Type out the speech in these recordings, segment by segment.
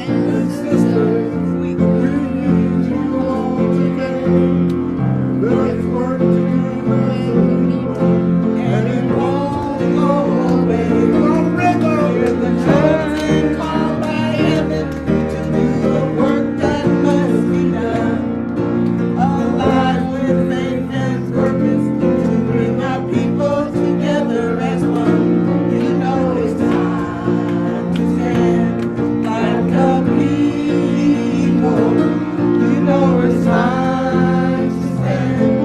and sisters, we need you all today. Let's work together and it won't go away. Forever in the chosen, called by heaven to do the work that must be done. Alive with faith and purpose to bring our people together as one. You know it's time to stand like a people. You know it's time to stand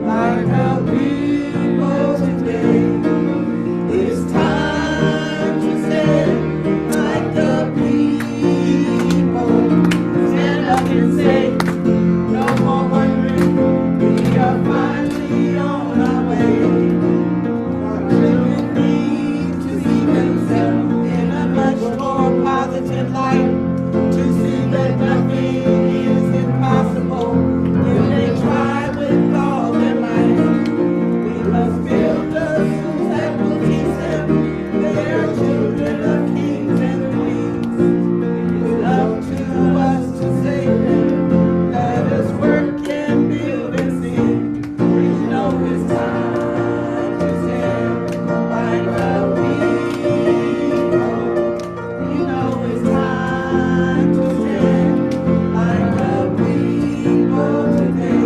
like a people today. It's time to stand like the people. Stand up and say, no more wondering, we are finally on our way. Our children need to see themselves in a much more positive light, to see that nothing is impossible if they try with all their might. We must build the schools that will teach them they are children of kings and queens. It's up to us to save them. Let us work and build and sing. We know it's time to stand like a people. You know it's time to stand like a people today.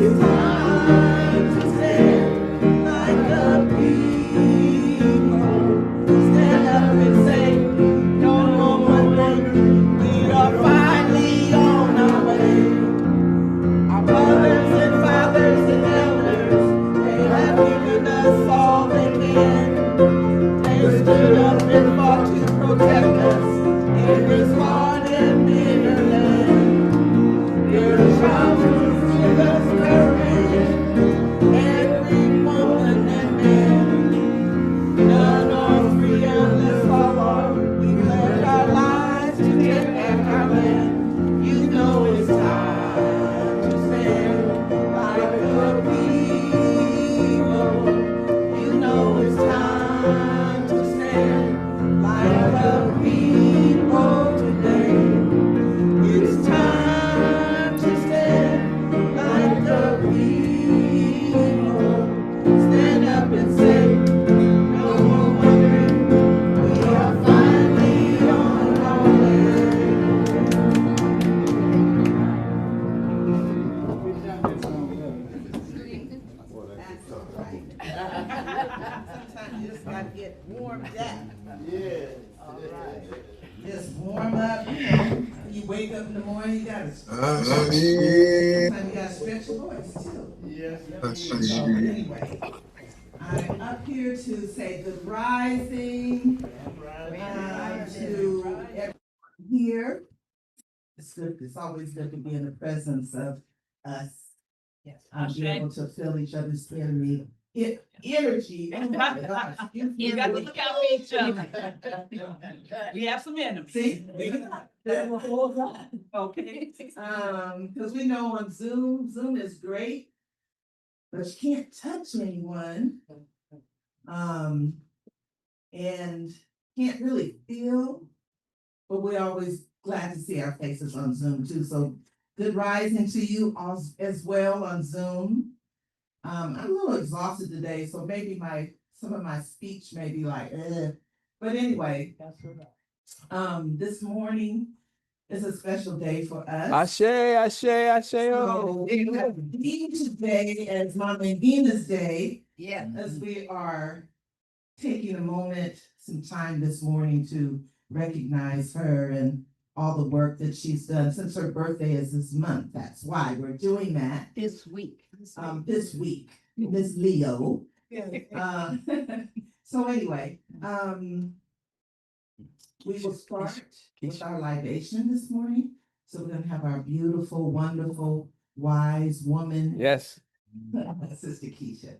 It's time to stand like a people. Stand up and say, no more wondering, we are finally on our way. Our mothers and fathers and elders, they have given us all they can. They stood up and fought to protect us in this hard and bitter land. Their traumas give us courage, every woman and man. None are free unless all are. We pledge our lives to get back our land. You know it's time to stand like the people. You know it's time to stand like the people today. It's time to stand like the people. Stand up and say, no more wondering, we are finally on our way. That's right. Sometimes you just gotta get warmed up. Yeah. All right. Just warm up, you know. You wake up in the morning, you gotta sometimes you gotta stretch your voice too. Yes. So anyway, I'm up here to say good rising to everyone here. It's good. It's always good to be in the presence of us. Yes. Be able to feel each other's energy. Energy. Oh my gosh. You got to look out for each other. We have some enemies. See? Okay. Because we know on Zoom is great, but you can't touch anyone. And can't really feel, but we're always glad to see our faces on Zoom too. So good rising to you all as well on Zoom. I'm a little exhausted today, so maybe some of my speech may be like, but anyway, this morning is a special day for us. Ashe. So we have Dean today as Mama Dina's Day, Yeah. as we are taking a moment, some time this morning to recognize her and all the work that she's done since her birthday is this month. That's why we're doing that This week. this week, Miss Leo. So anyway, we will start with our libation this morning. So we're gonna have our beautiful, wonderful, wise woman. Yes. Sister Keisha.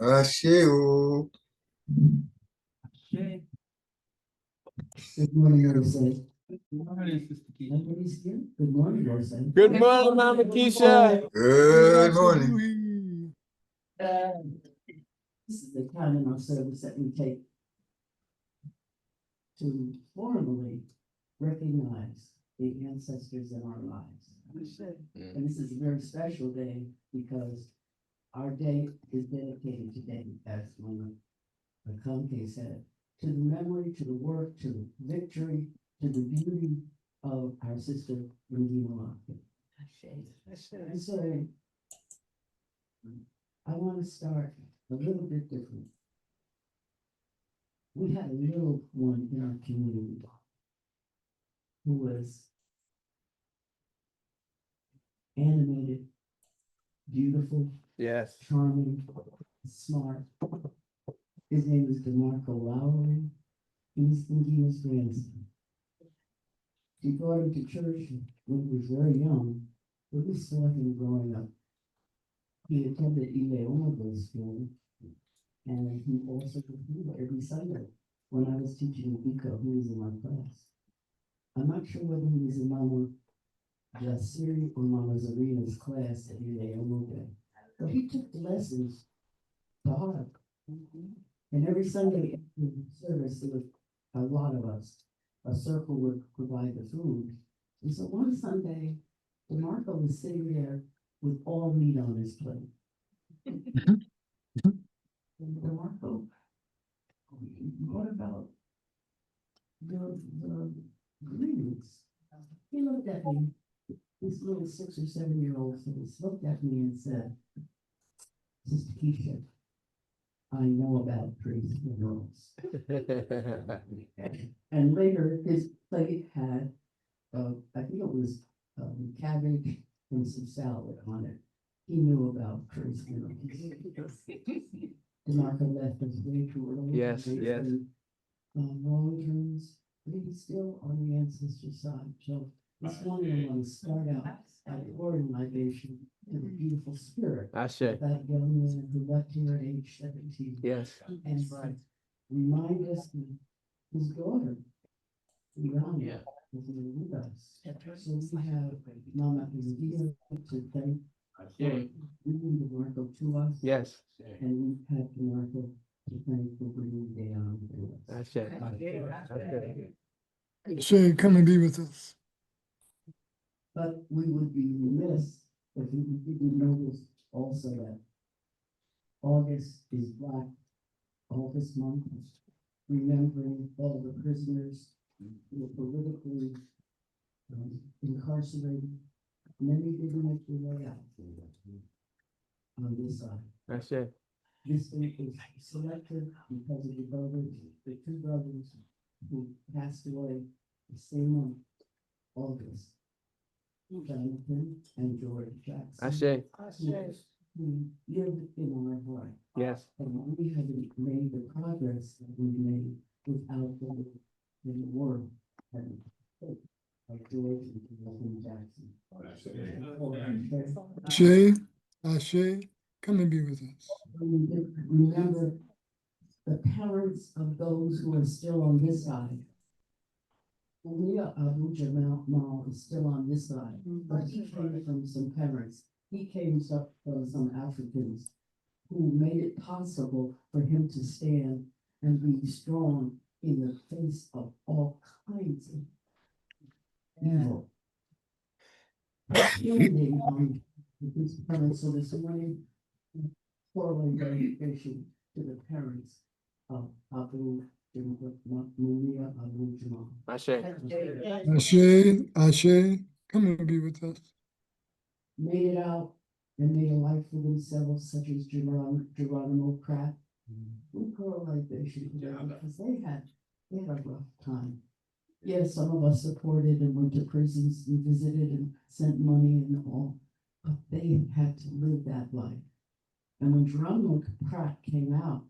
Asheo. Good morning, everybody. Good morning, Sister Keisha. Everybody's here. Good morning, Roseanne. Good morning, Mama Keisha. Good morning. This is the time in our service that we take to formally recognize the ancestors in our lives. And this is a very special day because our day is dedicated today, as one of the Conte said, to the memory, to the work, to the victory, to the beauty of our sister Regina Lockett. And so I want to start a little bit different. We had a little one in our community who was animated, beautiful, Yes. charming, smart. His name is DeMarco Lowry. He was Ngina's grandson. She brought him to church when he was very young, but we saw him growing up. He attended Ile School, and he also was here every Sunday when I was teaching Ika, who was in my class. I'm not sure whether he was in Mama Jasiri or Mama Zarina's class at Ile but he took the lessons to heart. And every Sunday after the service, there was a lot of us. A circle would provide the food. And so one Sunday, DeMarco was sitting there with all meat on his plate. And DeMarco, what about the greetings? He looked at me, this little 6 or 7 year old face looked at me and said, Sister Keisha, I know about trees and girls. And later, his plate had, I think it was cabbage and some salad on it. He knew about trees and girls. DeMarco left us way too early. Yes, yes. Wrong turns, but he's still on the ancestor side. So this morning I want to start out by pouring libation to the beautiful spirit Ashe. of that young man who left here at age 17. Yes. And remind us that his daughter, Rihanna, is with us. So we have Mama Izdia to thank for bringing DeMarco to us. Yes. And we have DeMarco to thank for bringing Dayan to us. Ashe. Shay, come and be with us. But we would be remiss if we didn't notice also that August is Black August month, remembering all the prisoners who were politically incarcerated. Many didn't make their way out on this side. Ashe. This day is selected because of the two brothers who passed away the same month, August. Jonathan and George Jackson. Ashe. Who lived in our heart. Yes. And we haven't made the progress that we made without them in the world. And like George and Jonathan Jackson. Shay, Ashe, come and be with us. Remember the parents of those who are still on this side. Leah Abu Jamal is still on this side, but he came from some parents. He came from some Africans who made it possible for him to stand and be strong in the face of all kinds of evil. His parents, so this morning, forward dedication to the parents of Abu Maria Abu Jamal. Ashe. Ashe, come and be with us. Made it out and made a life for themselves, such as Geronimo Pratt. We call libation to them because they had a rough time. Yes, some of us supported and went to prisons and visited and sent money and all, but they had to live that life. And when Geronimo Pratt came out,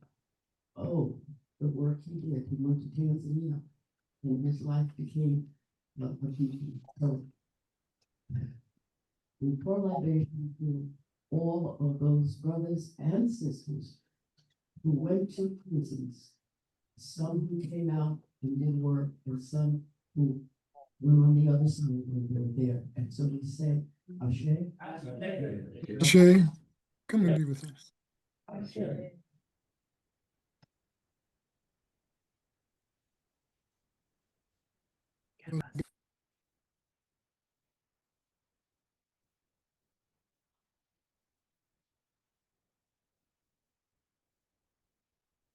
oh, the work he did, he went to Tanzania and his life became a beacon. So we pour libation to all of those brothers and sisters who went to prisons, some who came out and did work, and some who went on the other side when they were there. And so we say, Ashe. Shay, come and be with us.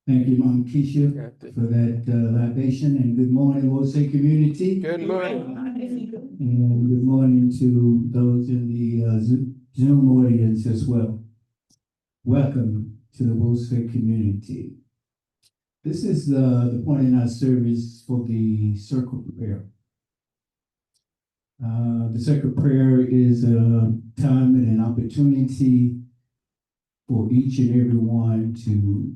Thank you, Mom Keisha, for that libation, and good morning, Wolsey community. Good morning. And good morning to those in the Zoom audience as well. Welcome to the Wolsey community. This is the point in our service for the circle prayer. The circle prayer is a time and an opportunity for each and every one to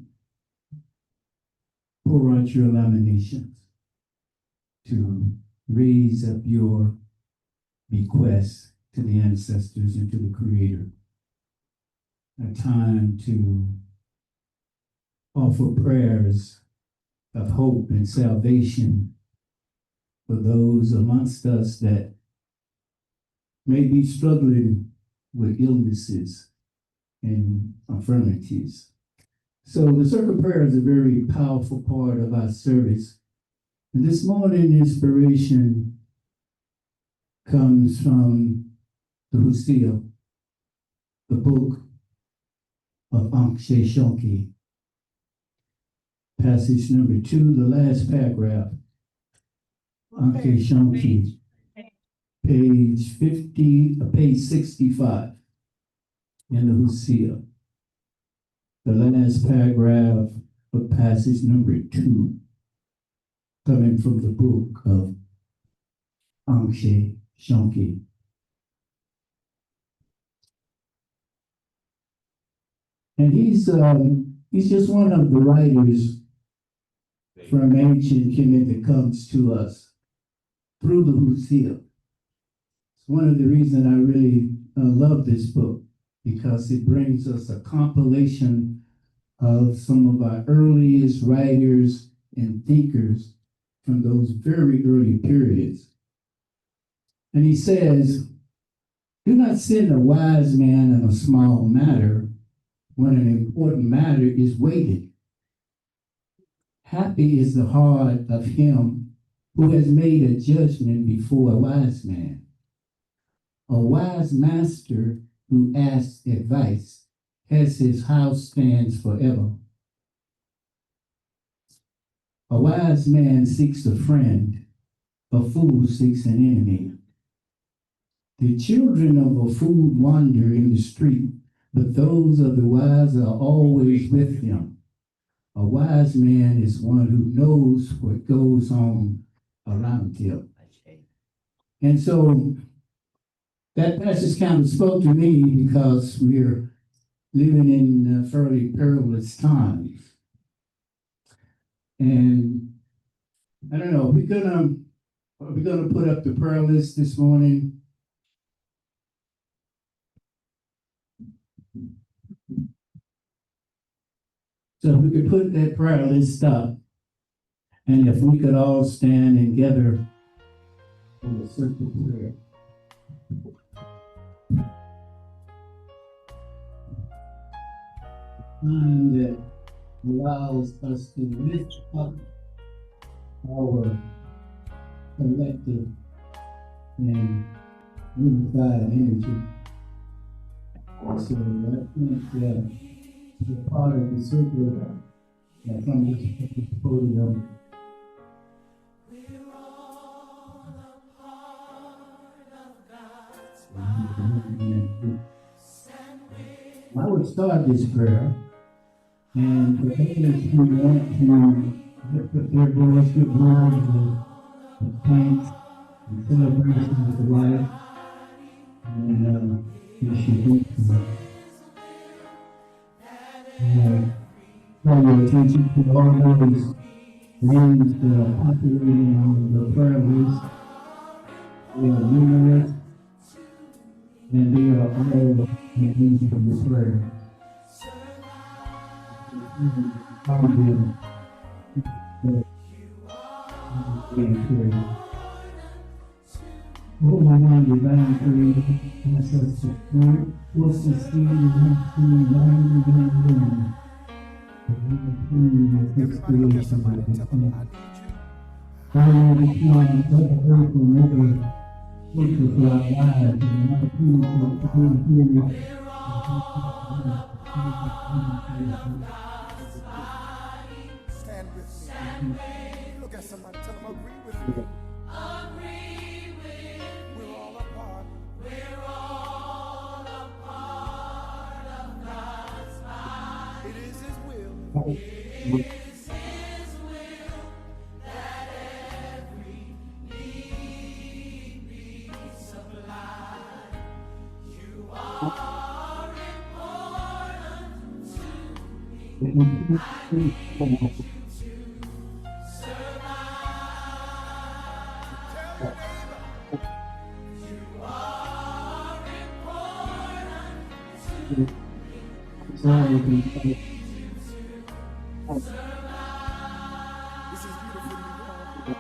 pour out your laminations, to raise up your bequests to the ancestors and to the Creator. A time to offer prayers of hope and salvation for those amongst us that may be struggling with illnesses and infirmities. So the circle prayer is a very powerful part of our service. And this morning, inspiration comes from the Hosea, the book of Angshe Shonki. Passage number 2, the last paragraph. Angshe Shonki, page 65 in the Hosea. The last paragraph of passage number 2, coming from the book of Angshe Shonki. And he's just one of the writers from ancient Kemet that comes to us through the Hosea. It's one of the reasons I really love this book, because it brings us a compilation of some of our earliest writers and thinkers from those very early periods. And he says, do not send a wise man in a small matter when an important matter is weighted. Happy is the heart of him who has made a judgment before a wise man. A wise master who asks advice has his house stands forever. A wise man seeks a friend, a fool seeks an enemy. The children of a fool wander in the street, but those of the wise are always with him. A wise man is one who knows what goes on around him. And so that passage kind of spoke to me, because we're living in fairly perilous times. And I don't know, are we gonna put up the prayer list this morning? So if we could put that prayer list up, and if we could all stand together in a circle prayer. Time that allows us to lift up our collective and unified energy. So I think the part of the circle that from this podium. I would start this prayer, and for those who want to put their voice with words of thanks and celebration of the life, and we should do so. Call your attention to all those names that are populating on the prayer list. They are numerous, and they are all in need of the prayer. Oh, my God, divine creator, bless us to spirit, bless the seed and help to learn and learn. This creation by this man. Oh, this one, let the earth will never look with our lives and not to be here. Look at somebody, tell them agree with me. We're all a part. It is His will. This is beautiful, you all.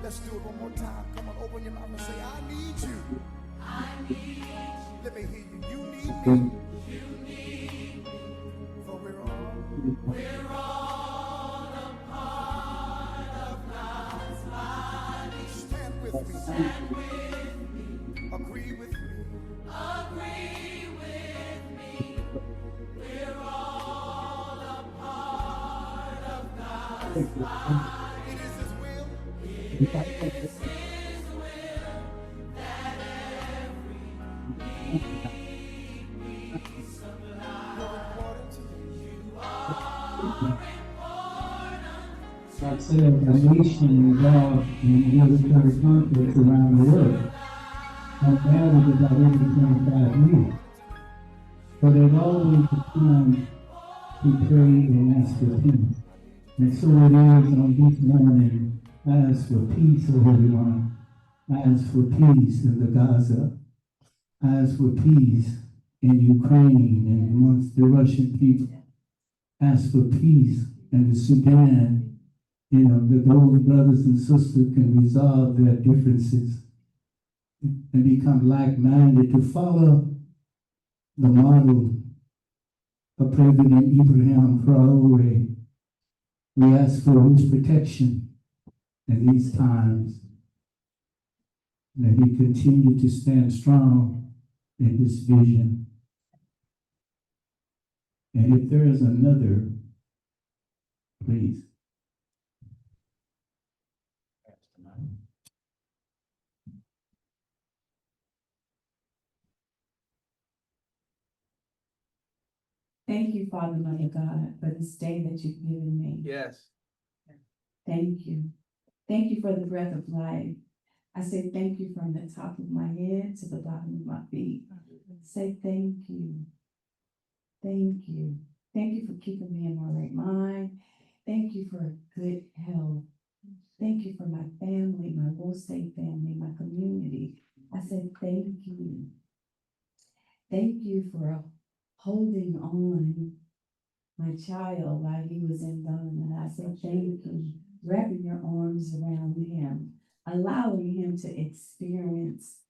Let's do it one more time. Come on, open your mouth and say, I need you. Let me hear you. You need me. For we're all. Stand with me. Agree with me. It is His will. You're important to me. God said a nation involved in military conflicts around the world. Not bad is about every 25 years. But they've always come to pray and ask for peace. And so it is on this morning. I ask for peace over everyone. I ask for peace in the Gaza. I ask for peace in Ukraine and amongst the Russian people. I ask for peace in the Sudan. You know, that those brothers and sisters can resolve their differences and become like-minded to follow the model of President Ibrahim Traore. We ask for his protection in these times, that he continue to stand strong in his vision. And if there is another, please. Thank you, Father, Mother God, for this day that you've given me. Yes. Thank you. Thank you for the breath of life. I say thank you from the top of my head to the bottom of my feet. Say thank you. Thank you. Thank you for keeping me in my right mind. Thank you for good health. Thank you for my family, my Wolsey family, my community. I said thank you. Thank you for holding on my child while he was in Ghana. And I said thank you, wrapping your arms around him, allowing him to experience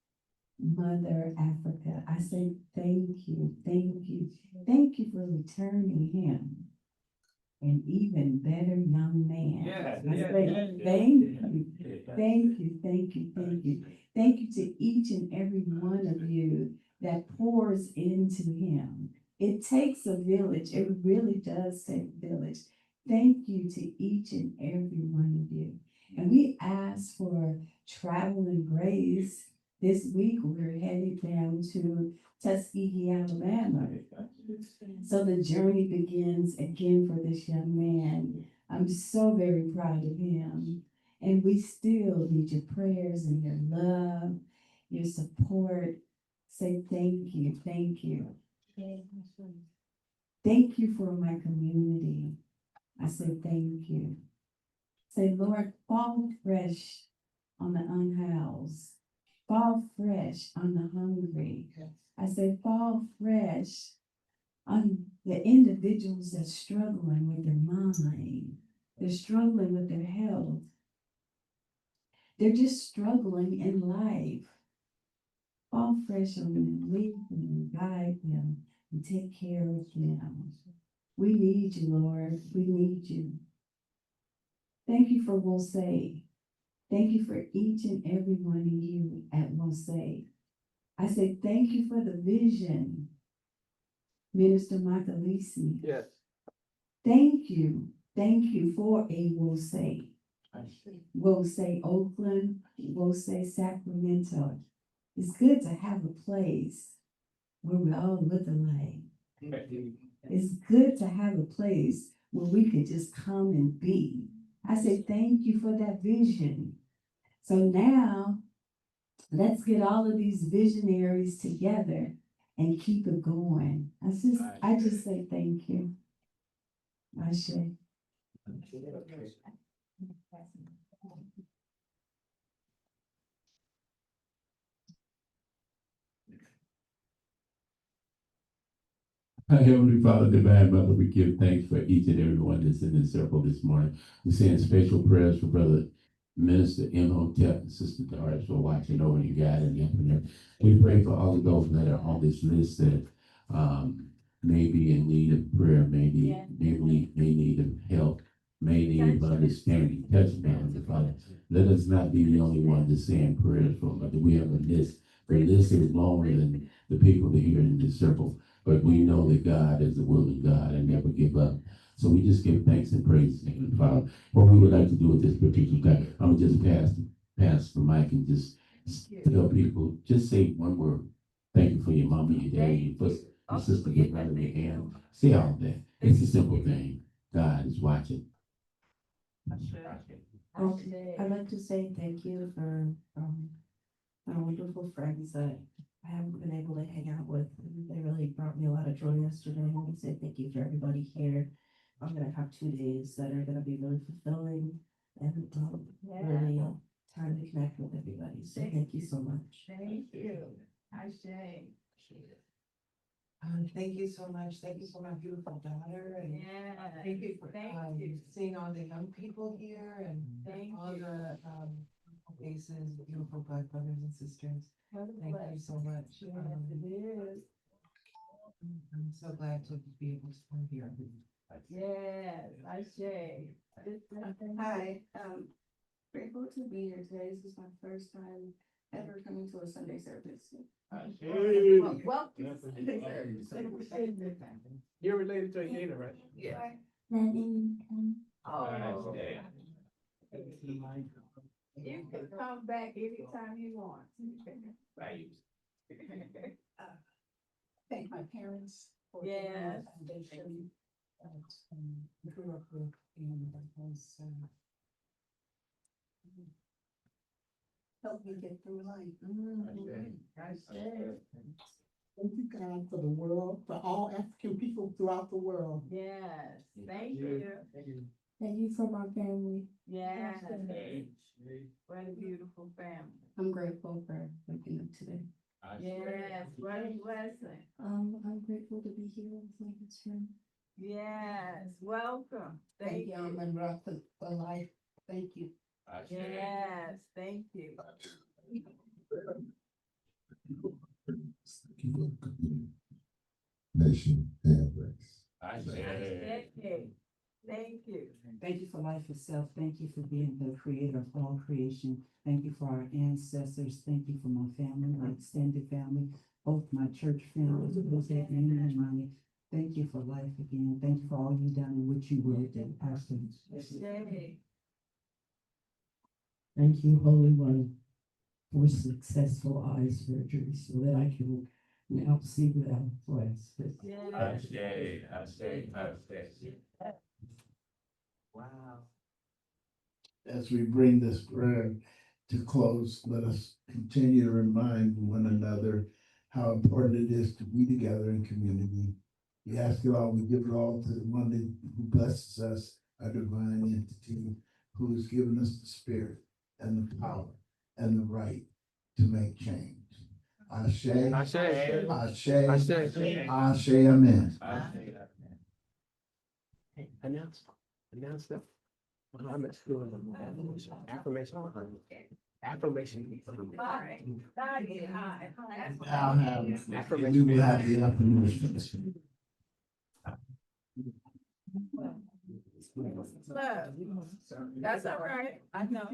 Mother Africa. I say thank you, thank you, thank you for returning him. An even better young man. I say thank you, thank you, thank you, thank you. Thank you to each and every one of you that pours into him. It takes a village. It really does take a village. Thank you to each and every one of you. And we ask for traveling grace. This week, we're headed down to Tuskegee, Alabama. So the journey begins again for this young man. I'm so very proud of him. And we still need your prayers and your love, your support. Say thank you, thank you. Thank you for my community. I say thank you. Say, Lord, fall fresh on the unhoused. Fall fresh on the hungry. I say, fall fresh on the individuals that's struggling with their mind. They're struggling with their health. They're just struggling in life. Fall fresh on them, lead them, guide them, and take care of them. We need you, Lord. We need you. Thank you for Wolsey. Thank you for each and every one of you at Wolsey. I say thank you for the vision, Minister Michael Lisi. Yes. Thank you. thank you for a we'll say. We'll say Oakland, we'll say Sacramento. It's good to have a place where we all look alike. It's good to have a place where we could just come and be. I say thank you for that vision. So now, let's get all of these visionaries together and keep it going. I just say thank you. Ashe. Our Heavenly Father, Divine Mother, we give thanks for each and every one that's in this circle this morning. We're saying special prayers for Brother Minister Imhotep and Sister Doris for watching over you, guiding and helping her. We pray for all of those that are on this list that may be in need of prayer, may need of help, may need of understanding. Touch me, Heavenly Father. Let us not be the only one that's saying prayers for them, but we have a list. The list is longer than the people that are here in this circle. But we know that God is a willing God and never give up. So we just give thanks and praise to Him, Father. What we would like to do at this particular time, I'm gonna just pass the mic and just tell people, just say one word. Thank you for your mama, your daddy, your sister getting out of their hand. Say all that. It's a simple thing. God is watching. I'd like to say thank you for my wonderful friends that I haven't been able to hang out with. They really brought me a lot of joy yesterday. I want to say thank you for everybody here. I'm gonna have 2 days that are gonna be really fulfilling and really time to connect with everybody. So thank you so much. Thank you. Ashe. Thank you so much. Thank you for my beautiful daughter, and Yeah. thank you for Thank you. seeing all the young people here and Thank all you. the faces, beautiful blood brothers and sisters. Thank you so much. Yes, it is. I'm so glad to be able to come here. Yes, Ashe. Hi, grateful to be here today. This is my first time ever coming to a Sunday service. Welcome to Sunday service. You're related to Aida, right? Yeah. Oh. You can come back anytime you want. Thank my parents for Yes. the foundation that grew up with, and that has helped me get through life. Thank you, God, for the world, for all African people throughout the world. Yes, thank you. Thank you for my family. Yes. What a beautiful family. I'm grateful for waking up today. Yes, what a blessing. I'm grateful to be here with my best friend. Yes, welcome. Thank you. I'm rock for life. Thank you. Yes, thank you. Nation and race. Thank you. Thank you for life itself. Thank you for being the creator of all creation. Thank you for our ancestors. Thank you for my family, my extended family, both my church family, and my. Thank you for life again. Thank you for all you've done and what you will do. Pastor. Thank you, Holy One, for successful eye surgery so that I can now see without glasses. Wow. As we bring this prayer to close, let us continue to remind one another how important it is to be together in community. We ask it all, we give it all to the one who blesses us, our divine entity, who has given us the spirit and the power and the right to make change. Ashe, Ashe, Ashe, Ashe, Amen. Announce that. I'm at school. Affirmation. Affirmation. Now we will have the affirmation. That's all right. I know.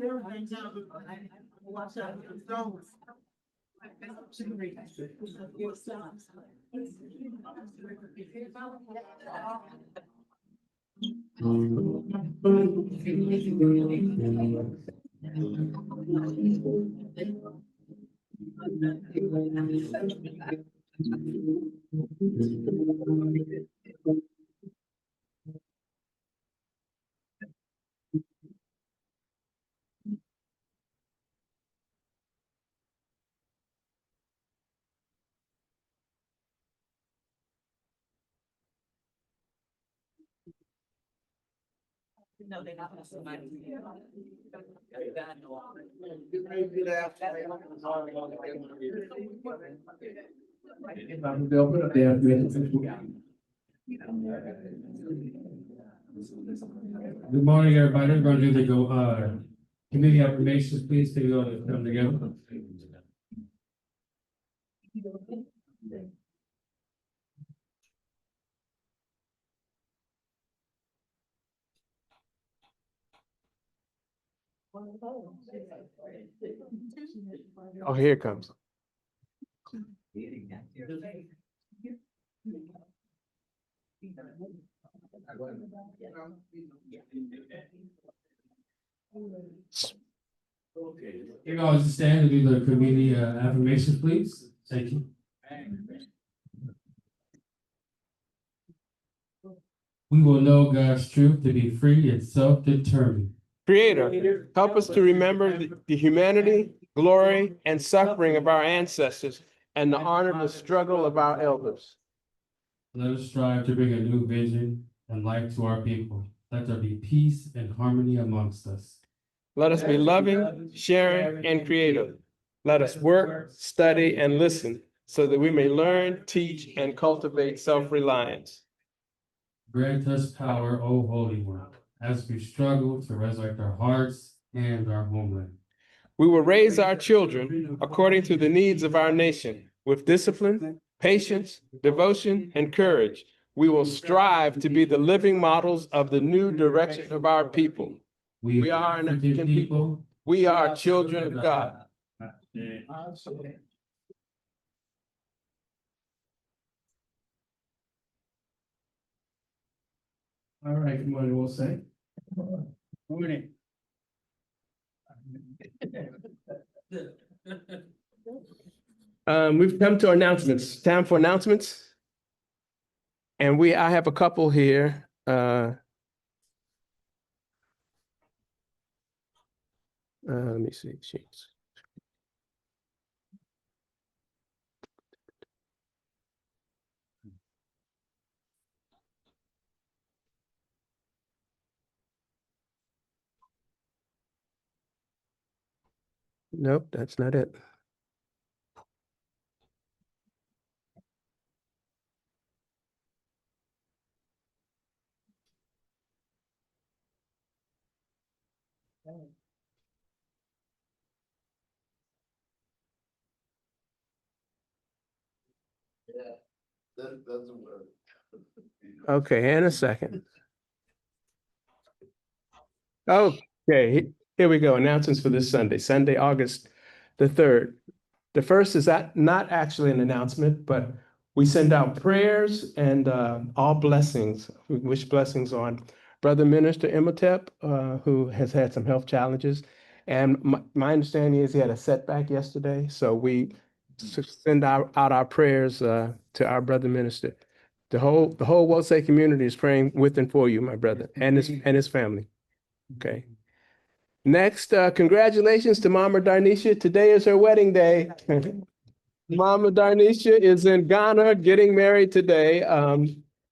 No, they're not gonna somebody. They'll put up the Good morning, everybody. We're going to do the committee affirmations, please, to come together. Oh, here it comes. You all just stand and do the committee affirmations, please. Thank you. We will know God's truth to be free and self-determined. Creator, help us to remember the humanity, glory, and suffering of our ancestors and the honorable struggle of our elders. Let us strive to bring a new vision and life to our people. Let there be peace and harmony amongst us. Let us be loving, sharing, and creative. Let us work, study, and listen so that we may learn, teach, and cultivate self-reliance. Grant us power, O Holy One, as we struggle to resurrect our hearts and our homeland. We will raise our children according to the needs of our nation with discipline, patience, devotion, and courage. We will strive to be the living models of the new direction of our people. We are an African people. We are children of God. All right, good morning, we'll say. Morning. We've come to announcements. Time for announcements. And I have a couple here. Let me see. Sheets. Nope, that's not it. That doesn't work. Okay, in a second. Okay, here we go. Announcements for this Sunday, August the 3rd. The first is not actually an announcement, but we send out prayers and all blessings. We wish blessings on Brother Minister Imhotep, who has had some health challenges. And my understanding is he had a setback yesterday. So we send out our prayers to our brother minister. The whole Wosay community is praying with and for you, my brother, and his family. Okay. Next, congratulations to Mama Darnisha. Today is her wedding day. Mama Darnisha is in Ghana getting married today.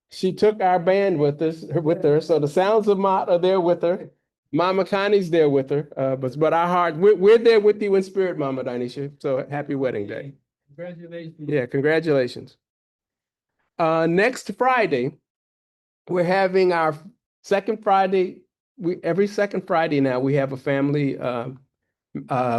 She took our band with her. So the Sounds of Maat are there with her. Mama Connie's there with her. But our heart, we're there with you in spirit, Mama Darnisha. So happy wedding day. Congratulations. Yeah, congratulations. Next Friday, we're having our second Friday. Every second Friday now, we have a family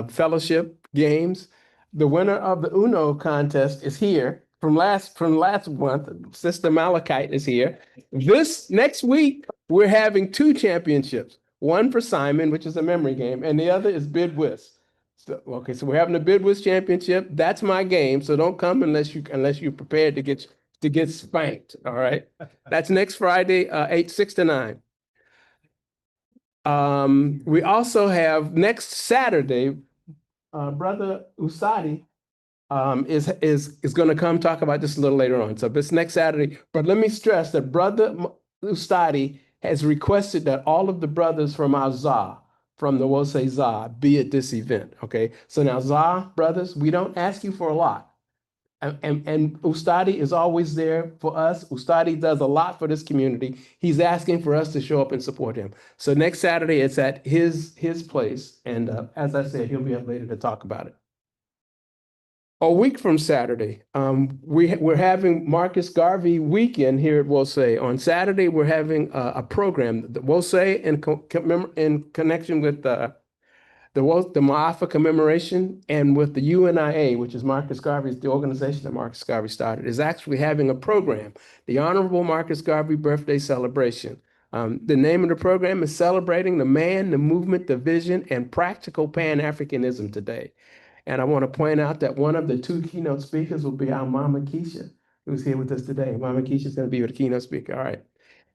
fellowship games. The winner of the Uno contest is here from last month. Sister Malachite is here. This next week, we're having 2 championships. One for Simon, which is a memory game, and the other is Bid Whist. So we're having a Bid Whist championship. That's my game. So don't come unless you're prepared to get spanked. All right. That's next Friday, 6 to 9. We also have next Saturday, Brother Usadi is going to come talk about this a little later on. So this next Saturday, but let me stress that Brother Ustadi has requested that all of the brothers from our ZA, from the Wose ZA, be at this event. Okay. So now ZA brothers, we don't ask you for a lot. And Ustadi is always there for us. Ustadi does a lot for this community. He's asking for us to show up and support him. So next Saturday, it's at his place. And as I said, he'll be up later to talk about it. A week from Saturday, we're having Marcus Garvey weekend here at Wose. On Saturday, we're having a program, the Wose in connection with the Maafa commemoration and with the UNIA, which is Marcus Garvey's, the organization that Marcus Garvey started, is actually having a program, the Honorable Marcus Garvey Birthday Celebration. The name of the program is Celebrating the Man, the Movement, the Vision, and Practical Pan-Africanism Today. And I want to point out that one of the two keynote speakers will be our Mama Keisha, who's here with us today. Mama Keisha is going to be the keynote speaker. All right.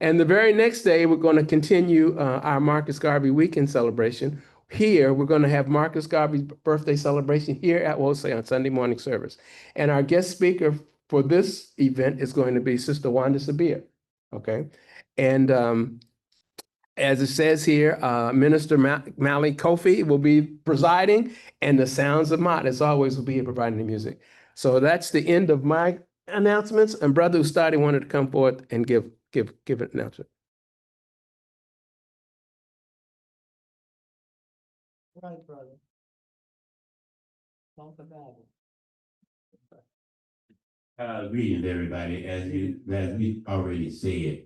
And the very next day, we're going to continue our Marcus Garvey weekend celebration. Here, we're going to have Marcus Garvey's birthday celebration here at Wose on Sunday morning service. And our guest speaker for this event is going to be Sister Wanda Sabir. Okay. And as it says here, Minister Mali Kofi will be presiding, and the sounds of Maat, as always, will be here providing the music. So that's the end of my announcements. And Brother Ustadi wanted to come forward and give an announcement. Right, brother. Talk about it. Greetings, everybody. As we already said,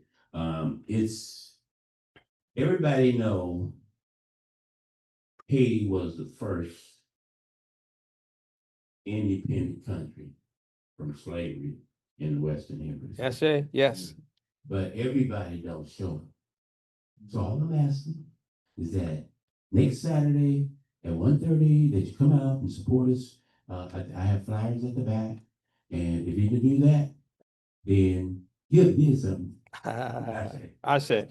it's everybody know Haiti was the first independent country from slavery in the Western Hemisphere. Yes. But everybody don't show it. So all I'm asking is that next Saturday at 1:30 that you come out and support us. I have flyers at the back. And if you can do that, then give me something. I say.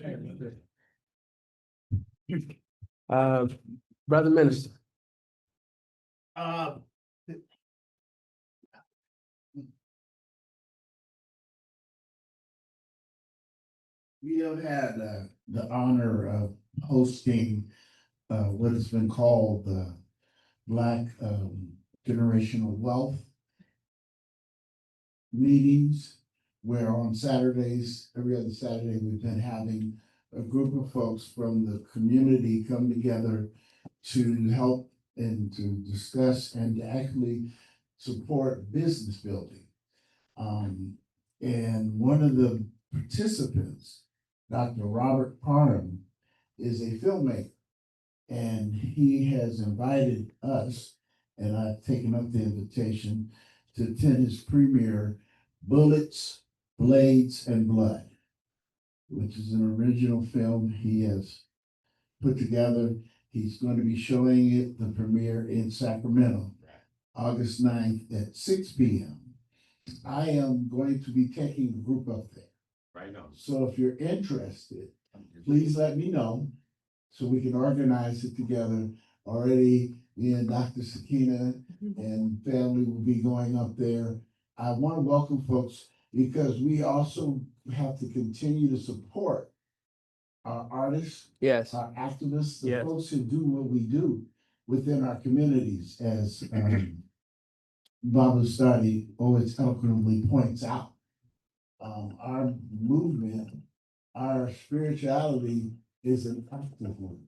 Brother Minister. We have had the honor of hosting what has been called the Black Generational Wealth meetings, where on Saturdays, every other Saturday, we've been having a group of folks from the community come together to help and to discuss and to actually support business building. And one of the participants, Dr. Robert Parham, is a filmmaker, and he has invited us, and I've taken up the invitation to attend his premiere, Bullets, Blades, and Blood, which is an original film he has put together. He's going to be showing it, the premiere in Sacramento, August 9th at 6 p.m. I am going to be taking a group up there. Right on. So if you're interested, please let me know so we can organize it together. Already, me and Dr. Sakina and family will be going up there. I want to welcome folks because we also have to continue to support our artists, Yes. our activists, the Yes. folks who do what we do within our communities, as Babu Study always eloquently points out. Our movement, our spirituality is an active one.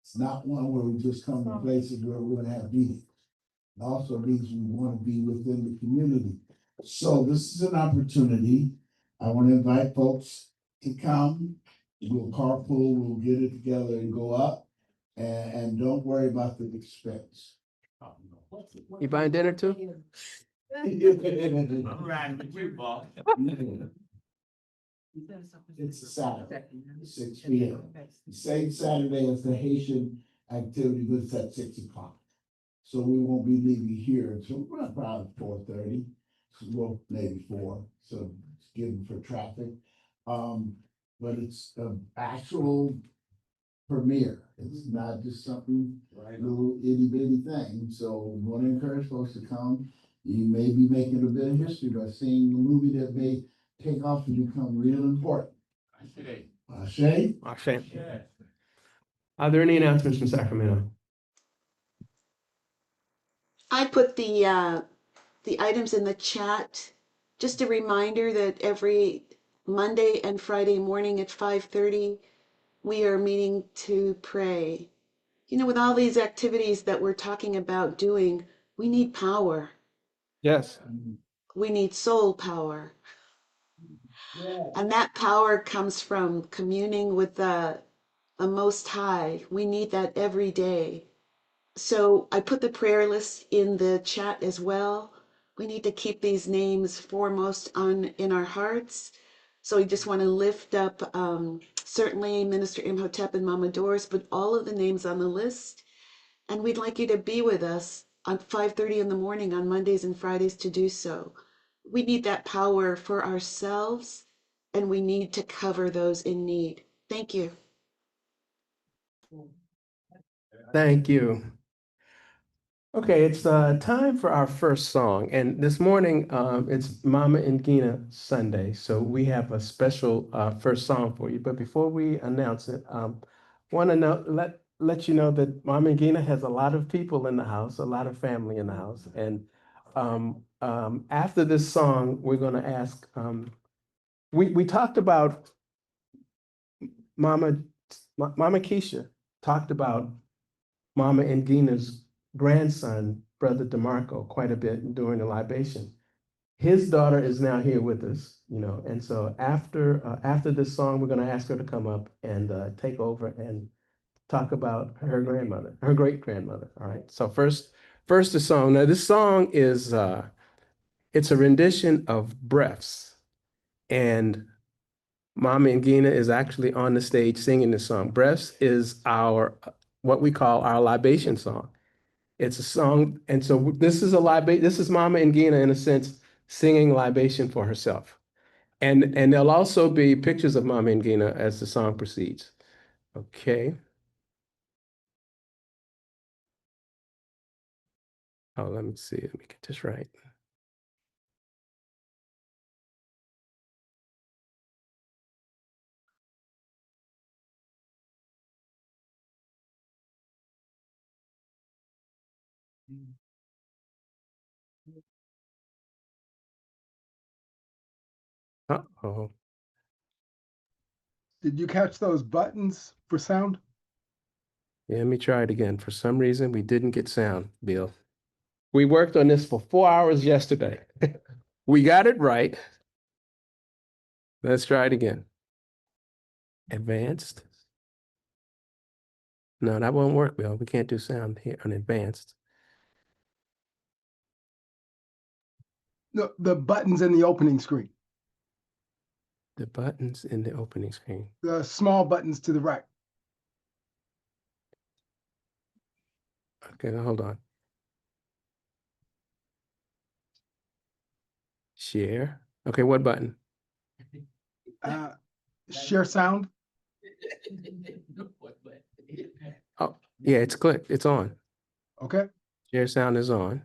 It's not one where we just come to places where we're gonna have meetings. It also means we want to be within the community. So this is an opportunity. I want to invite folks to come. We'll carpool, we'll get it together and go up. And don't worry about the expense. You buying dinner too? I'm riding with you, boss. It's a Saturday, 6 p.m. Same Saturday as the Haitian activity, but it's at 6 o'clock. So we won't be leaving here until probably 4:30, well, maybe 4, so it's given for traffic. But it's an actual premiere. It's not just something, little itty bitty thing. So we want to encourage folks to come. You may be making a bit of history by seeing a movie that may take off and become real important. Ashe? Ashe. Are there any announcements from Sacramento? I put the items in the chat. Just a reminder that every Monday and Friday morning at 5:30, we are meeting to pray. You know, with all these activities that we're talking about doing, we need power. Yes. We need soul power. And that power comes from communing with the Most High. We need that every day. So I put the prayer list in the chat as well. We need to keep these names foremost in our hearts. So we just want to lift up certainly Minister Imhotep and Mama Doris, but all of the names on the list. And we'd like you to be with us on 5:30 in the morning on Mondays and Fridays to do so. We need that power for ourselves, and we need to cover those in need. Thank you. Thank you. Okay, it's time for our first song. And this morning, it's Mama and Gina Sunday. So we have a special first song for you. But before we announce it, want to let you know that Mama and Gina has a lot of people in the house, a lot of family in the house. And after this song, we're going to ask, we talked about Mama Keisha talked about Mama and Gina's grandson, Brother DeMarco, quite a bit during the libation. His daughter is now here with us, you know, and so after this song, we're going to ask her to come up and take over and talk about her grandmother, her great grandmother. All right. So first the song. Now this song is it's a rendition of Breaths, and Mama and Gina is actually on the stage singing the song. Breaths is our what we call our libation song. It's a song, and so this is a libation. This is Mama and Gina, in a sense, singing libation for herself. And there'll also be pictures of Mama and Gina as the song proceeds. Okay. Oh, let me see. Let me get this right. Uh-oh. Did you catch those buttons for sound? Yeah, let me try it again. For some reason, we didn't get sound, Bill. We worked on this for 4 hours yesterday. We got it right. Let's try it again. Advanced. No, that won't work, Bill. We can't do sound here on advanced. No, the buttons in the opening screen. The buttons in the opening screen. The small buttons to the right. Okay, now hold on. Share. Okay, what button? Share sound. Oh, yeah, it's clicked. It's on. Okay. Share sound is on.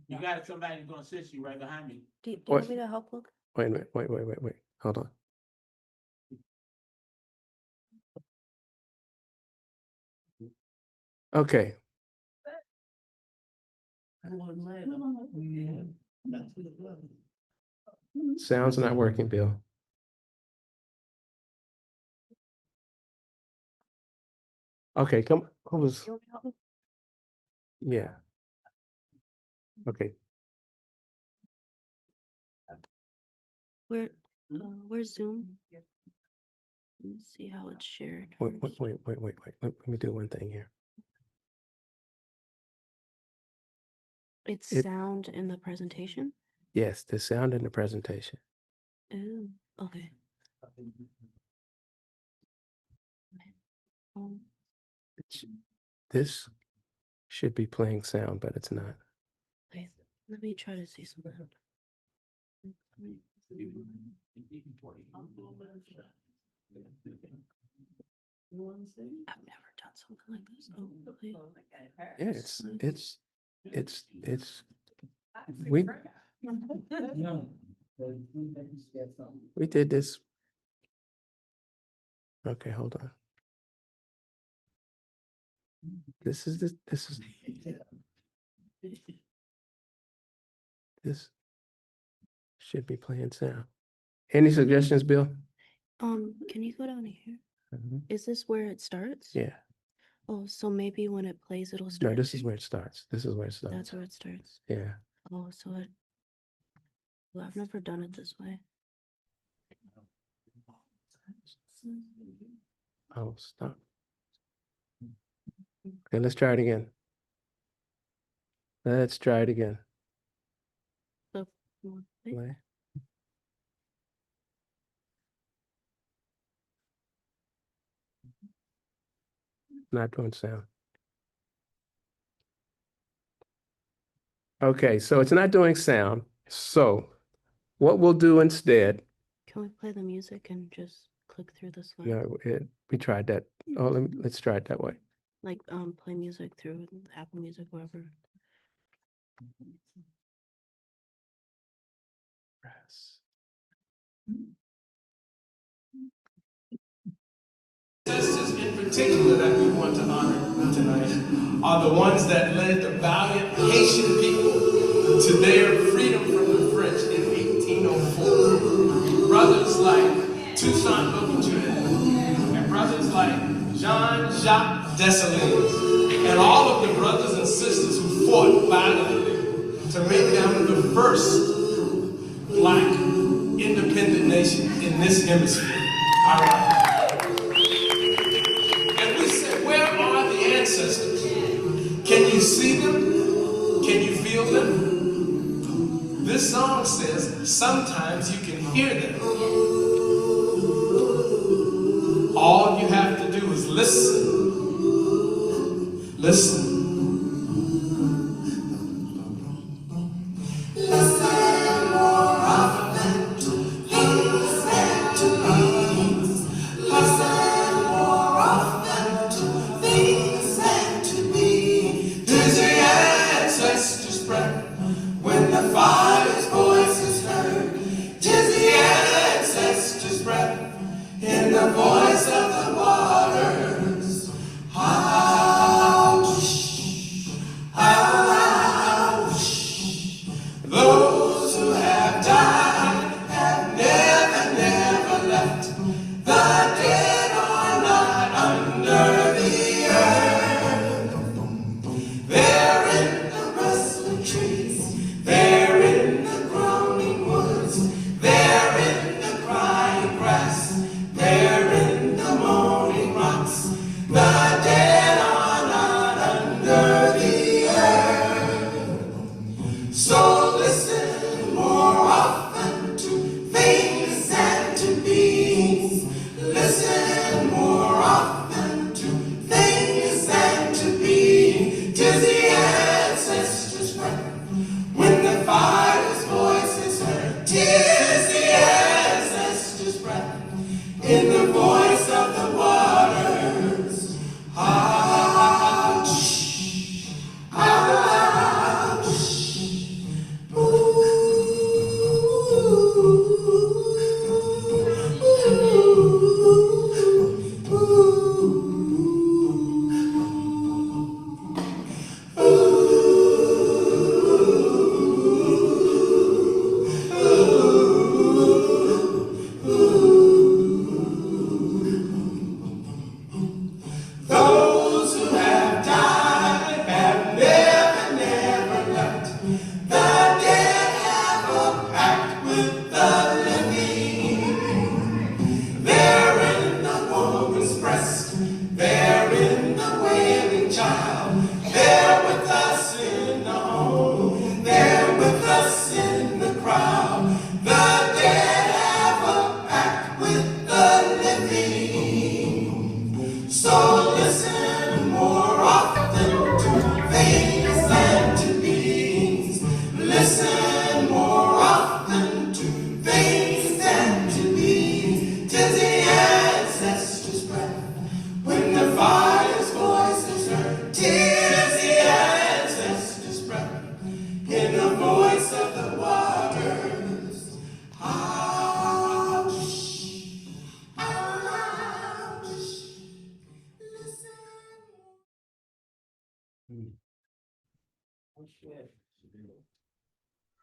You got somebody gonna assist you right behind me. Do you What? want me to help look? Wait a minute. Wait. Hold on. Okay. Sound's not working, Bill. Okay, come. Who was? You want me to help look? Yeah. Okay. Where's Zoom? Let's see how it's shared. Wait. Let me do one thing here. It's It- sound in the presentation? Yes, the sound in the presentation. Oh, okay. This should be playing sound, but it's not. Wait, let me try to see something. I've never done something like this. Oh, really? Yeah, it's we we did this. Okay, hold on. This is this should be playing sound. Any suggestions, Bill? Can you go down here? Mhm. Is this where it starts? Yeah. Oh, so maybe when it plays, it'll No, start. this is where it starts. This is where it starts. That's where it starts. Yeah. Oh, so it. Well, I've never done it this way. Oh, stop. Okay, let's try it again. Let's try it again. So, Play. Not doing sound. Okay, so it's not doing sound. So what we'll do instead, can we play the music and just click through this one? no, we tried that. Oh, let's try it that way. Like, play music through Apple Music, wherever. Press. Ancestors in particular that we want to honor tonight are the ones that led the valiant Haitian people to their freedom from the French in 1804. Brothers like Toussaint Louverture and brothers like Jean-Jacques Dessalines and all of the brothers and sisters who fought valiantly to make them the first Black independent nation in this hemisphere. All right. Where are the ancestors? Can you see them? Can you feel them? This song says sometimes you can hear them. All you have to do is listen. Listen.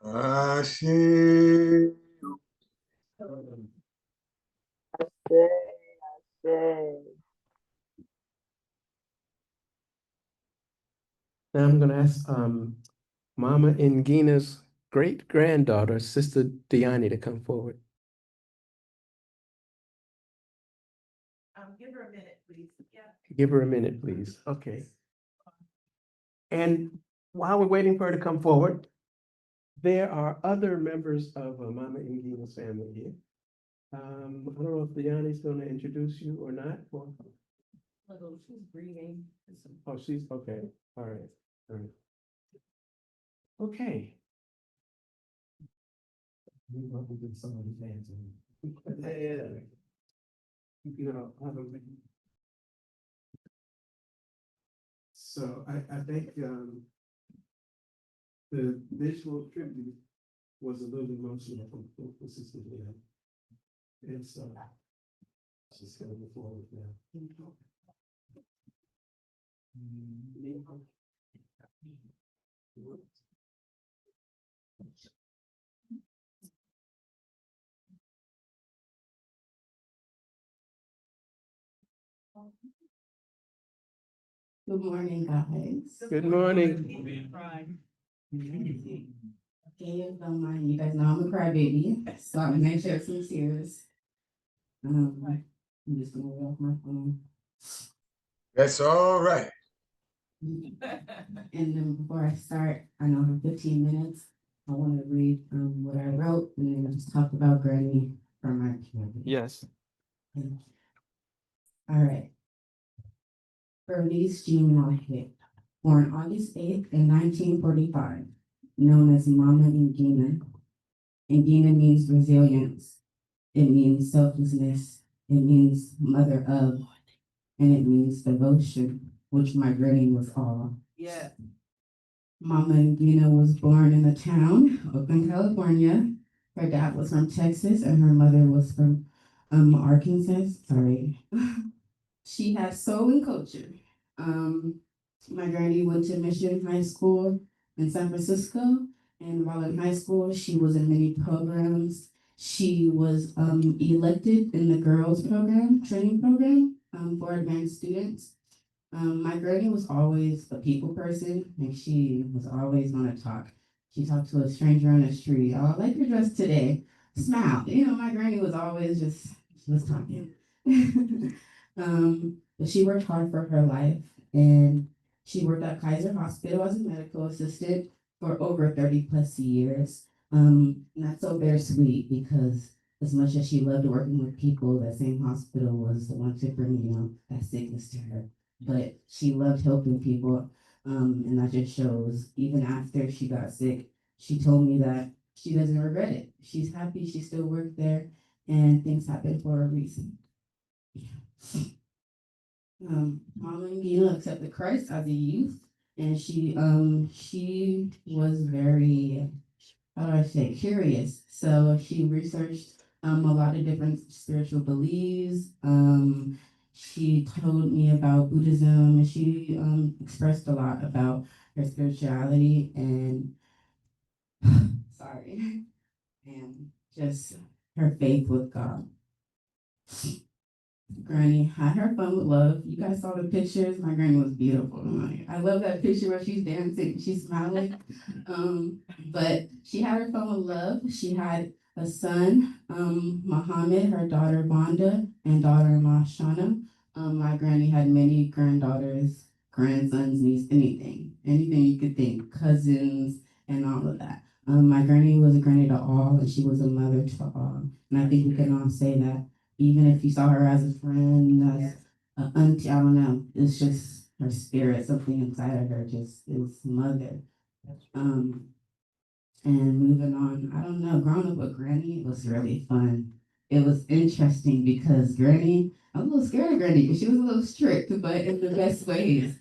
Ashe. Now I'm gonna ask Mama Ngina's great granddaughter, Sister Diani, to come forward. Give her a minute, please. Yeah. Give her a minute, please. Okay. And while we're waiting for her to come forward, there are other members of Mama Ngina's family here. I don't know if Diani's gonna introduce you or not. She's breathing. Oh, she's okay. All right. All right. Okay. We love to get some of these hands in. Yeah. You know, so I think the visual tribute was a little emotional for Sister Leah. And so she's gonna move forward now. Good morning, guys. Good morning. Okay, if don't mind, you guys know I'm a crybaby, so I'm gonna shed some tears. I'm just gonna get off my phone. That's all right. And then before I start, I know I have 15 minutes. I want to read what I wrote and then just talk about Granny from my community. Yes. All right. Bernice Jean Market, born August 8th in 1945, known as Mama Ngina. Ngina means resilience. It means selflessness. It means mother of, and it means devotion, which my granny was all. Yeah. Mama Ngina was born in the town, Oakland, California. Her dad was from Texas and her mother was from Arkansas. Sorry. She had soul and culture. My granny went to Mission High School in San Francisco, and while in high school, she was in many programs. She was elected in the girls program, training program for advanced students. My granny was always a people person, and she was always going to talk. She talked to a stranger on the street. Oh, I like your dress today. Smile. You know, my granny was always just, she was talking. But she worked hard for her life, and she worked at Kaiser Hospital as a medical assistant for over 30 plus years. And that's so bittersweet because as much as she loved working with people, that same hospital was the one to bring, you know, that sickness to her. But she loved helping people. And that just shows, even after she got sick, she told me that she doesn't regret it. She's happy she still worked there, and things happen for a reason. Mama Ngina accepted Christ as a youth, and she was very, how do I say, curious. So she researched a lot of different spiritual beliefs. She told me about Buddhism, and she expressed a lot about her spirituality and sorry, and just her faith with God. Granny had her fun with love. You guys saw the pictures. My granny was beautiful. I love that picture where she's dancing, she's smiling. But she had her fun with love. She had a son, Muhammad, her daughter Vonda, and daughter-in-law Shauna. My granny had many granddaughters, grandsons, niece, anything you could think, cousins, and all of that. My granny was a granny to all, and she was a mother to all. And I think we can all say that. Even if you saw her as a friend, as an auntie, I don't know, it's just her spirit, something inside of her just is mother. And moving on, I don't know, growing up with Granny was really fun. It was interesting because Granny, I was a little scared of Granny because she was a little strict, but in the best ways.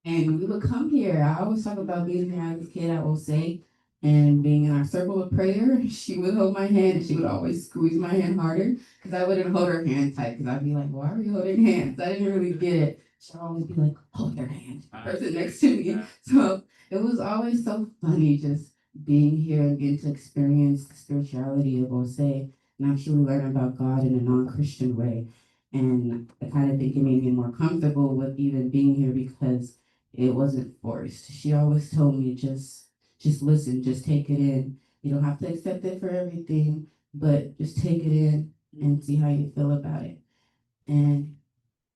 And we would come here. I always talk about being here as a kid, I will say, and being in our circle of prayer. She would hold my hand and she would always squeeze my hand harder because I wouldn't hold her hand tight because I'd be like, why are we holding hands? I didn't really get it. she'll always be like, hold your hand, person next to me. So it was always so funny just being here and getting to experience the spirituality of Ose and actually learn about God in a non-Christian way. And I kind of think it made me more comfortable with even being here because it wasn't forced. She always told me just listen, just take it in. You don't have to accept it for everything, but just take it in and see how you feel about it. And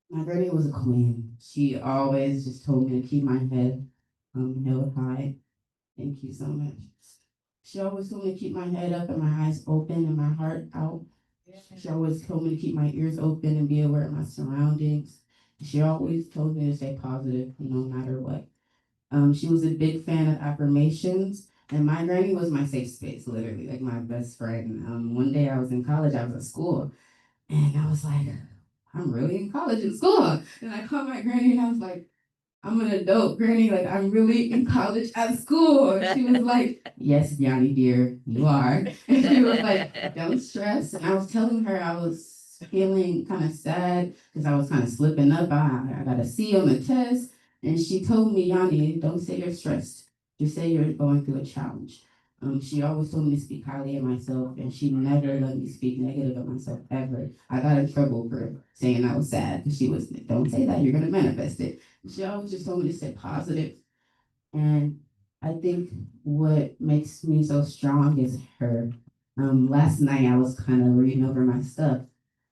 my granny was a queen. She always just told me to keep my head held high. Thank you so much. She always told me to keep my head up and my eyes open and my heart out. She always told me to keep my ears open and be aware of my surroundings. She always told me to stay positive no matter what. She was a big fan of affirmations, and my granny was my safe space, literally, like my best friend. One day I was in college, I was at school, and I was like, I'm really in college and school. And I called my granny and I was like, I'm an adult, Granny. Like, I'm really in college at school. And she was like, yes, Yanni, dear, you are. And she was like, don't stress. And I was telling her I was feeling kind of sad because I was kind of slipping up. I got a C on the test. And she told me, Yanni, don't say you're stressed. Just say you're going through a challenge. She always told me to speak highly of myself, and she never let me speak negative of myself ever. I got in trouble for saying I was sad because she was, don't say that, you're going to manifest it. She always just told me to stay positive. And I think what makes me so strong is her. Last night I was kind of reading over my stuff,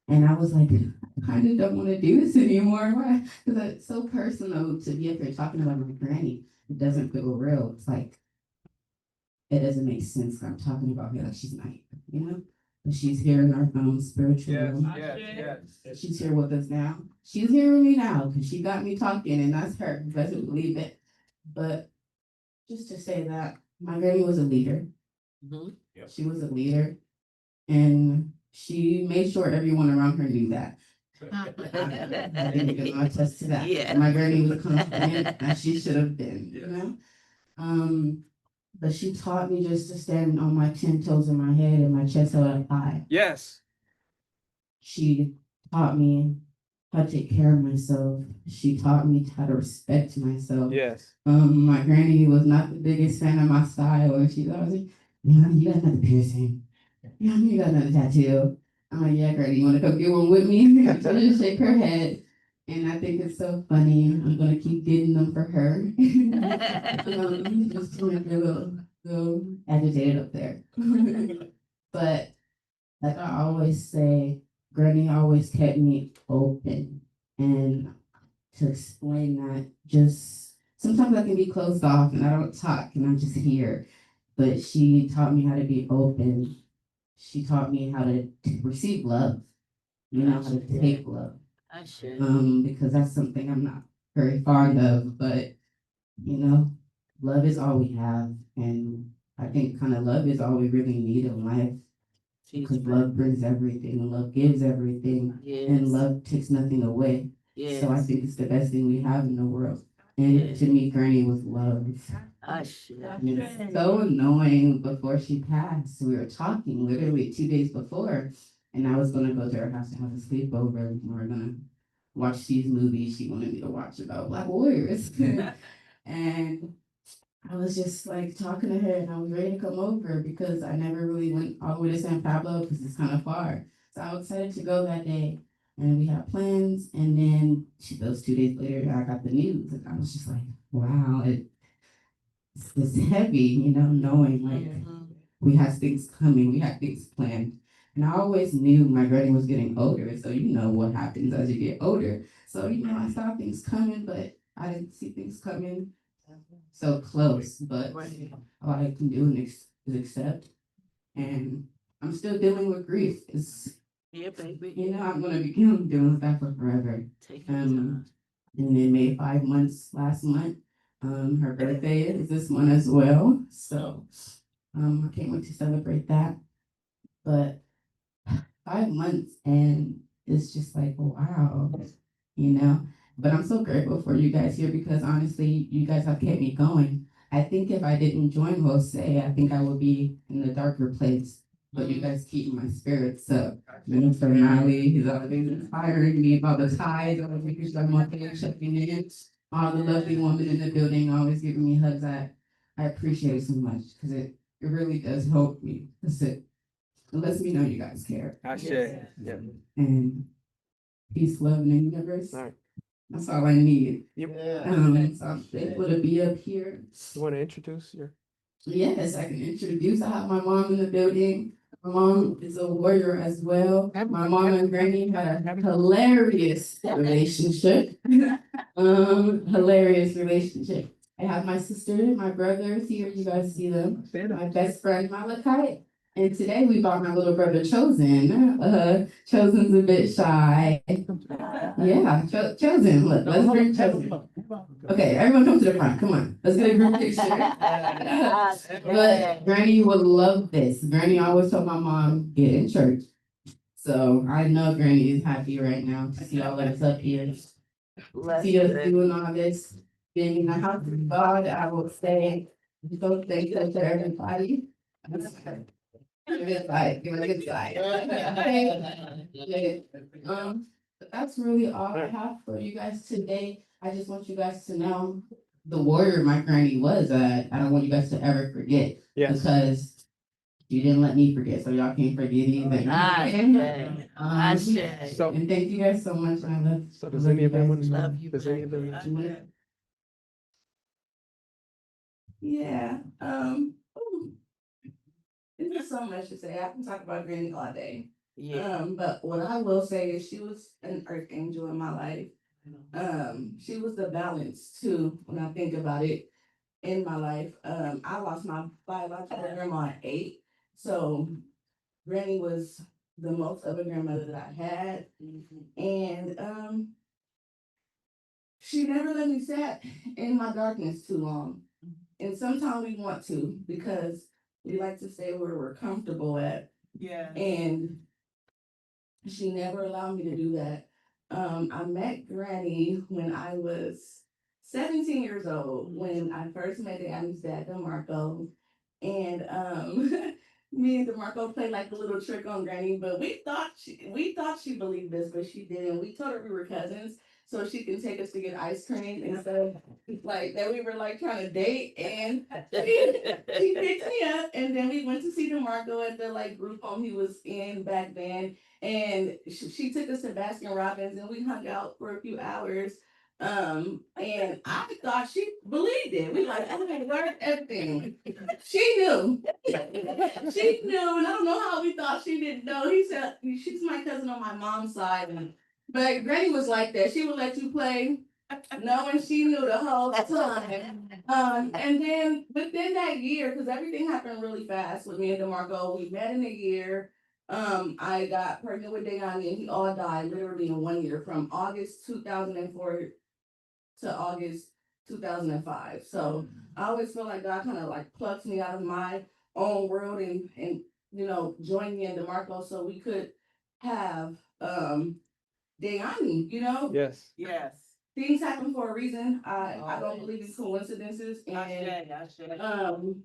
and I was like, I kind of don't want to do this anymore. Why? Because it's so personal to be up here talking about my granny. It doesn't feel real. It's like, it doesn't make sense when I'm talking about her like she's not here, you know? But she's here in our spiritual realm. yes. She's here with us now. She's here with me now because she got me talking, and that's her. You guys would believe it. But just to say that my granny was a leader. Yep. She was a leader, and she made sure everyone around her knew that. I can attest to that. Yeah. My granny was confident as she should have been, you know? But she taught me just to stand on my 10 toes in my head and my chest held up high. Yes. She taught me how to take care of myself. She taught me how to respect myself. Yes. My granny was not the biggest fan of my style, and she always like, yeah, you got another piercing. Yeah, you got another tattoo. I'm like, yeah, granny, you want to come get one with me? She just shake her head. And I think it's so funny. I'm gonna keep getting them for her. Just to make her a little agitated up there. But like I always say, Granny always kept me open. And to explain that, just sometimes I can be closed off and I don't talk and I'm just here. But she taught me how to be open. She taught me how to receive love, you know, how to take love. I should. Because that's something I'm not very fond of, but you know, love is all we have, and I think kind of love is all we really need in life. Because love brings everything, and love gives everything, and love takes nothing away. So I think it's the best thing we have in the world. And to me, Granny was love. I should. And it's so annoying. Before she passed, we were talking literally 2 days before, and I was gonna go to her house to have a sleepover. And we were gonna watch these movies she wanted me to watch about Black warriors. And I was just like talking to her, and I was ready to come over because I never really went all the way to San Pablo because it's kind of far. So I was excited to go that day, and we had plans. And then those 2 days later, I got the news, and I was just like, wow, it's heavy, you know, knowing like we had things coming, we had things planned. And I always knew my granny was getting older, so you know what happens as you get older. So, you know, I saw things coming, but I didn't see things coming so close. But all I can do is accept. And I'm still dealing with grief. Yeah, baby. You know, I'm gonna be dealing with that for forever. Take your time. And it made 5 months last month. Her birthday is this one as well. So I can't wait to celebrate that. But 5 months and it's just like, wow, you know. But I'm so grateful for you guys here because honestly, you guys have kept me going. I think if I didn't join Jose, I think I would be in a darker place. but you guys keep my spirits up. Minister Riley, he's always inspiring me about the tithes, all the people that month and checking in. All the lovely women in the building always giving me hugs. I appreciate it so much because it really does help me. It lets me know you guys care. Ashe. Yeah. And peace, love, and the universe. All right. That's all I need. Yep. So I'm thankful to be up here. You want to introduce your? Yes, I can introduce. I have my mom in the building. My mom is a warrior as well. My mom and granny had a hilarious relationship. Hilarious relationship. I have my sister, my brothers here. You guys see them. My best friend Malachi. And today we brought my little brother Chosen. Chosen's a bit shy. Yeah, Chosen. Look, let's bring Chosen. Okay, everyone come to the front. Come on. Let's get a group picture. But Granny would love this. Granny always told my mom, get in church. So I know Granny is happy right now to see all of us up here. See us doing all this, being in the house of God. I will say, so thankful to everybody. Give it a side, give it a good side. But that's really all I have for you guys today. I just want you guys to know the warrior my granny was. I don't want you guys to ever forget. Yes. Because you didn't let me forget, so y'all can't forget anything. So, And thank you guys so much. I love. so does any of them want to? Love you. Does any of them? Yeah, there's so much to say. I can talk about Granny all day. But what I will say is she was an earth angel in my life. She was the balance too, when I think about it in my life. I lost my biological grandma at 8. So Granny was the most of a grandmother that I had. And she never let me sit in my darkness too long. And sometimes we want to because we like to stay where we're comfortable at. Yeah. And she never allowed me to do that. I met Granny when I was 17 years old, when I first met Annie's dad, DeMarco. And me and DeMarco played like a little trick on Granny, but we thought she believed us, but she didn't. We told her we were cousins so she can take us to get ice cream instead of like that we were like trying to date. And she picked me up, and then we went to see DeMarco at the like group home he was in back then. And she took us to Baskin Robbins, and we hung out for a few hours. And I thought she believed it. We like, oh, I learned everything. She knew. She knew, and I don't know how we thought she didn't know. He said she's my cousin on my mom's side, but Granny was like that. She would let you play, knowing she knew the whole time. And then within that year, because everything happened really fast with me and DeMarco, we met in a year. I got pregnant with Dayani, and he all died literally in 1 year, from August 2004 to August 2005. So I always feel like God kind of like plucked me out of my own world and joined me in DeMarco so we could have Dayani, Yes. Yes. Things happen for a reason. I don't believe in coincidences. And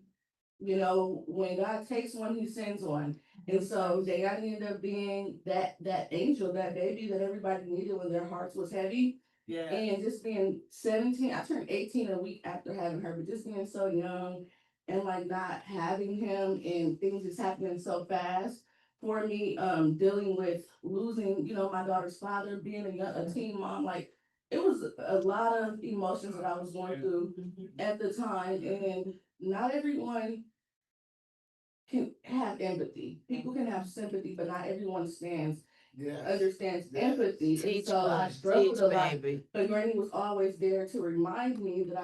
when God takes one, he sends one. And so Dayani ended up being that angel, that baby that everybody needed when their hearts was heavy. Yeah. And just being 17, I turned 18 a week after having her, but just being so young and like not having him and things just happening so fast for me, dealing with losing, my daughter's father, being a teen mom, like it was a lot of emotions that I was going through at the time. And not everyone can have empathy. People can have sympathy, but not everyone understands empathy. And so I struggled a lot. But Granny was always there to remind me that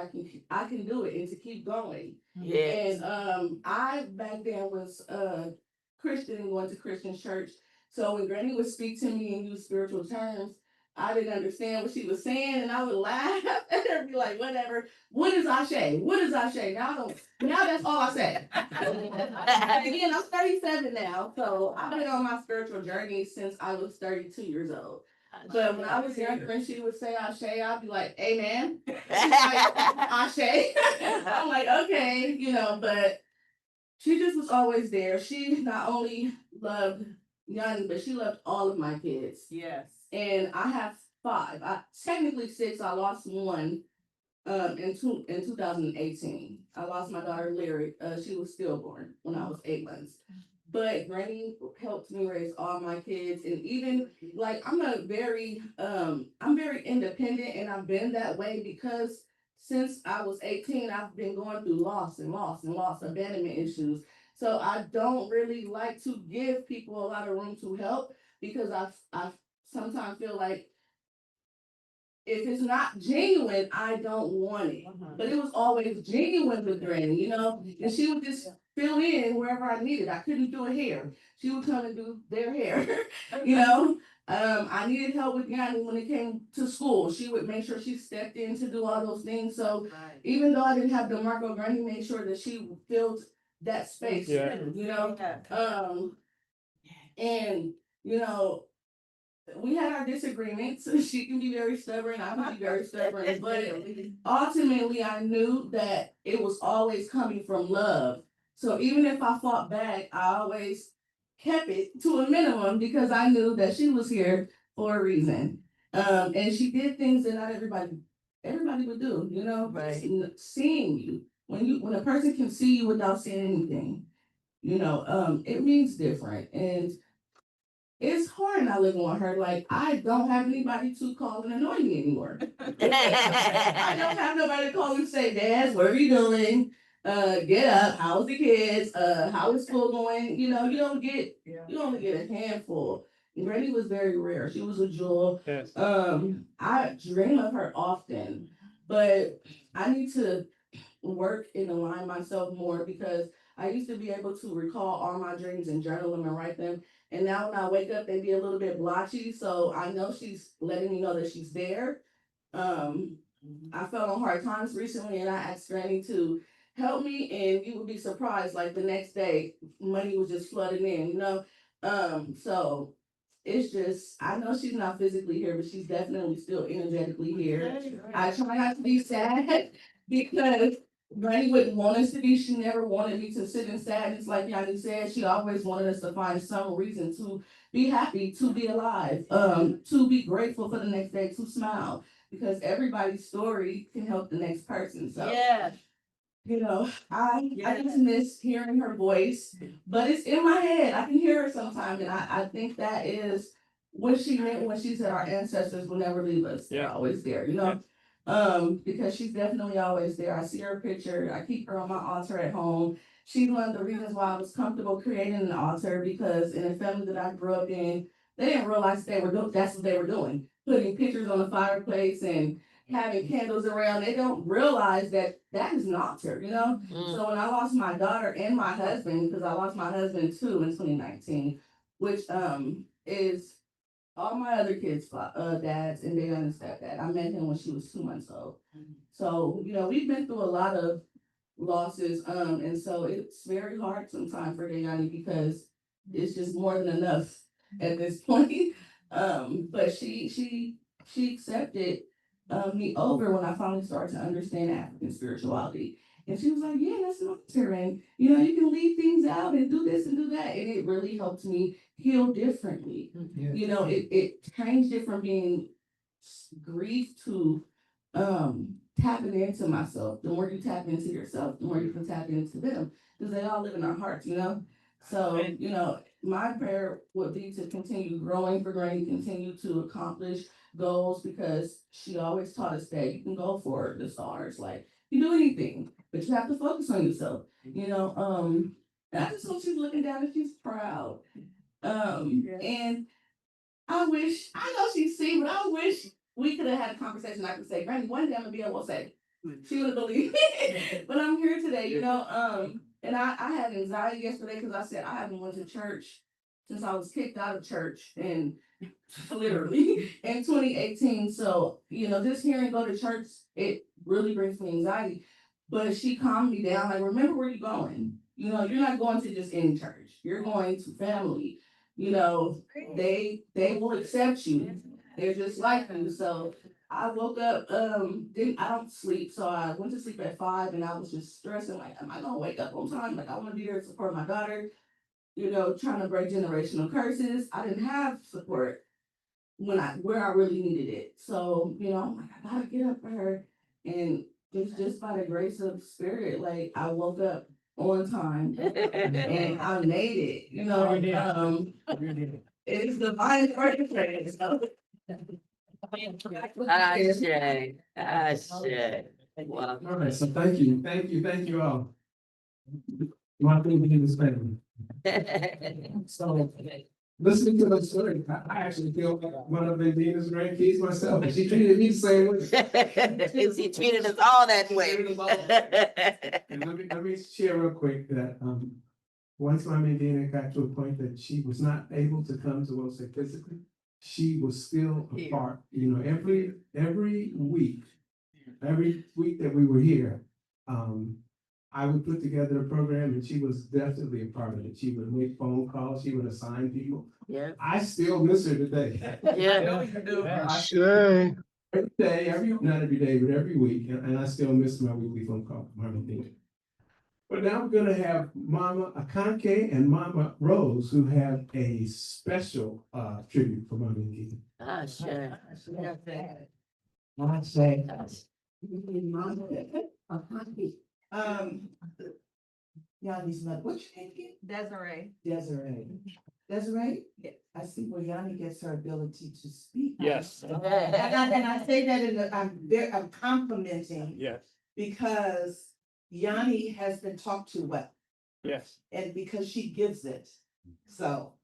I can do it and to keep going. Yes. And I back then was Christian and going to Christian church. So when Granny would speak to me and use spiritual terms, I didn't understand what she was saying, and I would laugh and be like, whatever. What is Ashe? What is Ashe? Now that's all I say. Again, I'm 37 now, so I've been on my spiritual journey since I was 32 years old. But when I was younger and she would say Ashe, I'd be like, amen. She's like, Ashe. I'm like, okay, but she just was always there. She not only loved Yanni, but she loved all of my kids. Yes. And I have 5. Technically 6. I lost one in 2018. I lost my daughter Lyric. She was stillborn when I was 8 months. But Granny helped me raise all my kids, and even like I'm very independent, and I've been that way because since I was 18, I've been going through loss, abandonment issues. So I don't really like to give people a lot of room to help because I sometimes feel like if it's not genuine, I don't want it. But it was always genuine with Granny, and she would just fill in wherever I needed. I couldn't do a hair. She would come and do their hair, you know. I needed help with Yanni when it came to school. She would make sure she stepped in to do all those things. So even though I didn't have DeMarco, Granny made sure that she filled that space, and we had our disagreements. She can be very stubborn. I can be very stubborn. But ultimately, I knew that it was always coming from love. So even if I fought back, I always kept it to a minimum because I knew that she was here for a reason. And she did things that not everybody would do. Right. Seeing you when a person can see you without saying anything, it means different. And it's hard not living with her. Like, I don't have anybody to call and annoy me anymore. I don't have nobody to call and say, Dad, what are you doing? Get up. How's the kids? How is school going? You only get a handful. Granny was very rare. She was a jewel. Yes. I dream of her often, but I need to work and align myself more because I used to be able to recall all my dreams and journal them and write them. And now when I wake up, they be a little bit blotchy. So I know she's letting me know that she's there. I fell on hard times recently and I asked Granny to help me, and you would be surprised, like the next day, money was just flooding in. So it's just, I know she's not physically here, but she's definitely still energetically here. I try not to be sad because Granny wouldn't want us to be. She never wanted me to sit in sadness, like Yanni said. She always wanted us to find some reason to be happy, to be alive, to be grateful for the next day, to smile, because everybody's story can help the next person. So Yeah. I just miss hearing her voice, but it's in my head. I can hear her sometimes, and I think that is what she meant when she said our ancestors will never leave us. They're always there, because she's definitely always there. I see her picture. I keep her on my altar at home. She's one of the reasons why I was comfortable creating an altar, because in the family that I grew up in, they didn't realize that's what they were doing, putting pictures on the fireplace and having candles around. They don't realize that is an altar, So when I lost my daughter and my husband, because I lost my husband too in 2019, which is all my other kids' dads and their young stepdad. I met him when she was 2 months old. So, we've been through a lot of losses, and so it's very hard sometimes for Dayani because it's just more than enough at this point. But she accepted me over when I finally started to understand African spirituality. And she was like, yeah, that's an altar. And, you can leave things out and do this and do that. And it really helped me heal differently. It changed it from being grief to tapping into myself. The more you tap into yourself, the more you can tap into them, because they all live in our hearts, So, my prayer would be to continue growing for Granny, continue to accomplish goals, because she always taught us that you can go for the stars, like you do anything, but you have to focus on yourself, and I just hope she's looking down and she's proud. And I know she's seen, but I wish we could have had a conversation. I could say, Granny, one day I'm gonna be able to say, she wouldn't believe me. But I'm here today, and I had anxiety yesterday because I said I haven't went to church since I was kicked out of church, and literally in 2018. So, just hearing go to church, it really brings me anxiety. But she calmed me down. Like, remember where you're going. You're not going to just any church. You're going to family. They will accept you. They're just like you. So I woke up, I don't sleep, so I went to sleep at 5 and I was just stressing, like, am I gonna wake up on time? Like, I wanna be there to support my daughter, trying to break generational curses. I didn't have support where I really needed it. So, I'm like, I gotta get up for her. And it's just by the grace of spirit, like I woke up on time and I made it, it's divine orchestrated. So Ashe, Ashe. Wow. All right, so thank you all. My thing is family. So, listening to the story, I actually feel like one of Indina's grandkids myself, and she treated me the same way. He treated us all that way. And let me share real quick that, once my Indina got to a point that she was not able to come to Will Say physically, she was still a part, every week that we were here, I would put together a program and she was definitely a part of it. She would make phone calls, she would assign people. Yeah. I still miss her today. Yeah. Ashe. Every day, not every day, but every week, and I still miss my weekly phone call, Mama Dina. But now we're gonna have Mama Akanke and Mama Rose, who have a special tribute for Mama Dina. Ashe. I say, Yanni's mother, what's your name again? Desiree. Desiree. Desiree? I see where Yanni gets her ability to speak. Yes. And I say that I'm complimenting. Yes. Because Yanni has been talked to well, Yes. and because she gives it, so.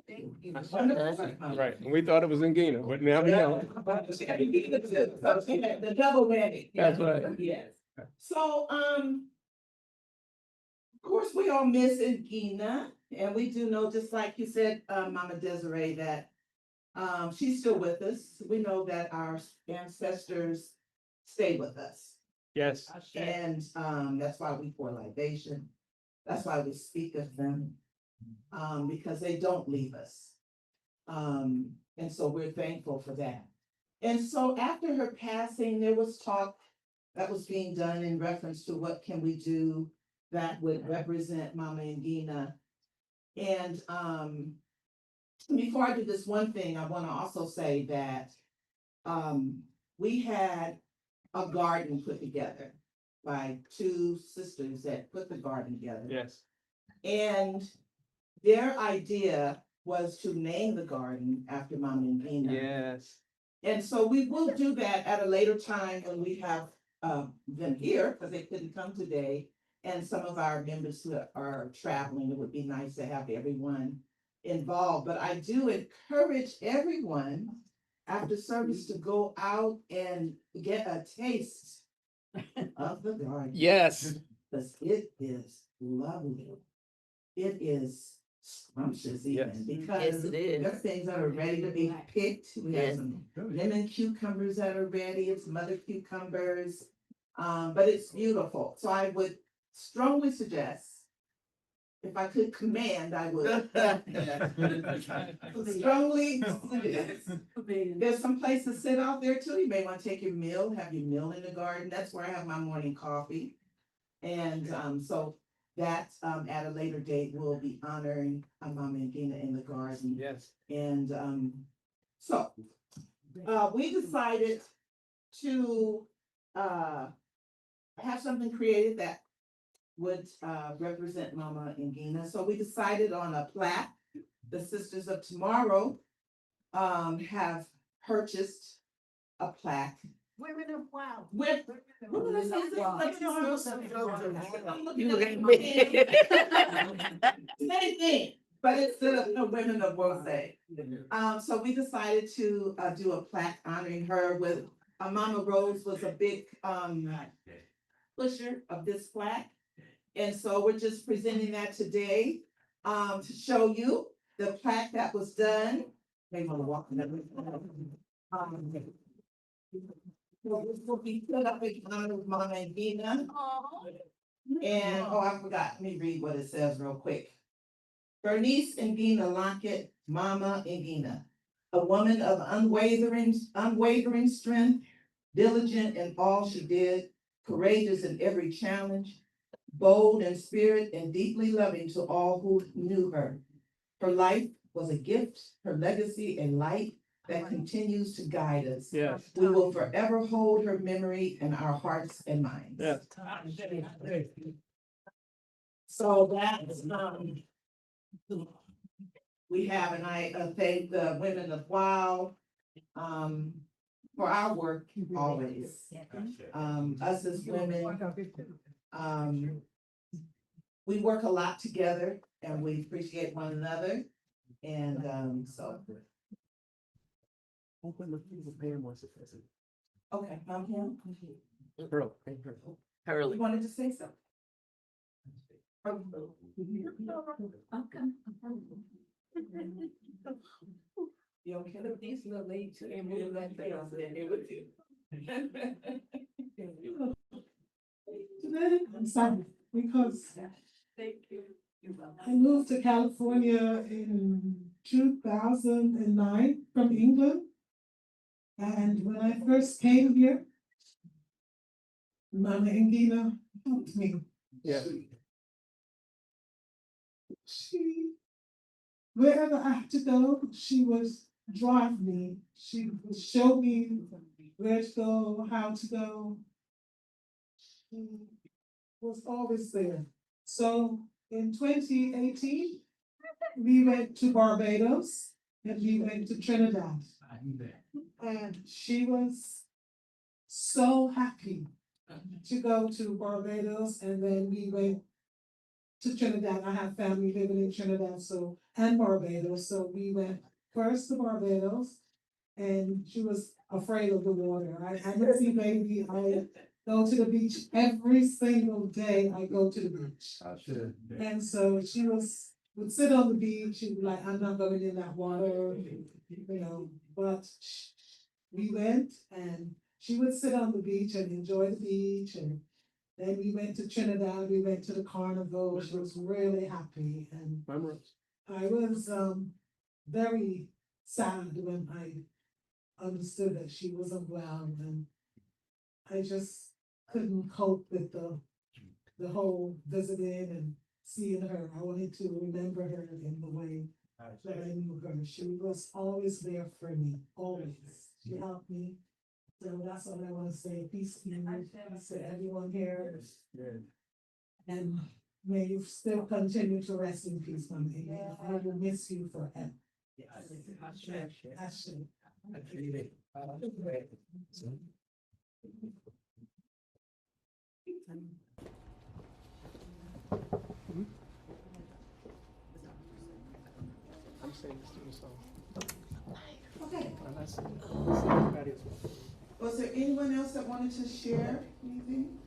Right, and we thought it was in Gina, but now we know. The double whammy. That's right. Yes. So, of course, we all miss Gina, and we do know, just like you said, Mama Desiree, that she's still with us. We know that our ancestors stay with us. Yes. And that's why we pour libation. That's why we speak of them, because they don't leave us. And so we're thankful for that. And so after her passing, there was talk that was being done in reference to what can we do that would represent Mama Ngina. And before I do this one thing, I want to also say that we had a garden put together by two sisters that put the garden together. Yes. And their idea was to name the garden after Mama Ngina. Yes. And so we will do that at a later time when we have them here, because they couldn't come today. And some of our members who are traveling, it would be nice to have everyone involved. But I do encourage everyone after service to go out and get a taste of the garden. Yes. Because it is lovely. It is scrumptious even, Yes. because Yes, it is. there are things that are ready to be picked. We have Yes. some lemon cucumbers that are ready, and some other cucumbers. But it's beautiful. So I would strongly suggest, if I could command, I would. Strongly suggest. There's some place to sit out there too. You may want to take your meal, have your meal in the garden. That's where I have my morning coffee. And so that at a later date, we'll be honoring Mama Ngina in the garden. Yes. And so we decided to have something created that would represent Mama Ngina. So we decided on a plaque. The Sisters of Tomorrow have purchased a plaque. Women of Wow. With same thing, but it's the Women of Wose. So we decided to do a plaque honoring her with Mama Rose was a big pusher of this plaque. And so we're just presenting that today to show you the plaque that was done. They want to walk in so this will be put up in honor of Mama Ngina. And I forgot. Let me read what it says real quick. Bernice Ngina Lockett, Mama Ngina, a woman of unwavering strength, diligent in all she did, courageous in every challenge, bold in spirit and deeply loving to all who knew her. Her life was a gift, her legacy a light that continues to guide us. Yes. We will forever hold her memory in our hearts and minds. Yes. So that's, we have, and I thank the women of WOW, for our work always. Us as women, we work a lot together and we appreciate one another. And, so. Okay, I'm him. Hurley. You wanted to say something? You okay? These little late too, and move like that, I'll sit here with you. Today, I'm sorry, because Thank you. I moved to California in 2009 from England. And when I first came here, Mama Engina helped me. Yes. She, wherever I had to go, she would drive me. She would show me where to go, how to go. She was always there. So in 2018, we went to Barbados and we went to Trinidad. And she was so happy to go to Barbados, and then we went to Trinidad. I have family living in Trinidad, and Barbados. So we went first to Barbados, and she was afraid of the water. I would see baby, I go to the beach every single day. I go to the beach. And so she would sit on the beach and be like, I'm not going in that water, but we went and she would sit on the beach and enjoy the beach. And then we went to Trinidad, we went to the carnival. She was really happy. And I was very sad when I understood that she wasn't well, and I just couldn't cope with the whole visiting and seeing her. I wanted to remember her in the way that I knew her. She was always there for me, always. She helped me. So that's what I want to say. Peace to you, peace to everyone here. And may you still continue to rest in peace, Mama. I will miss you forever. Ashley. I'm saying this to you, so. Okay. Unless anybody else. Was there anyone else that wanted to share anything?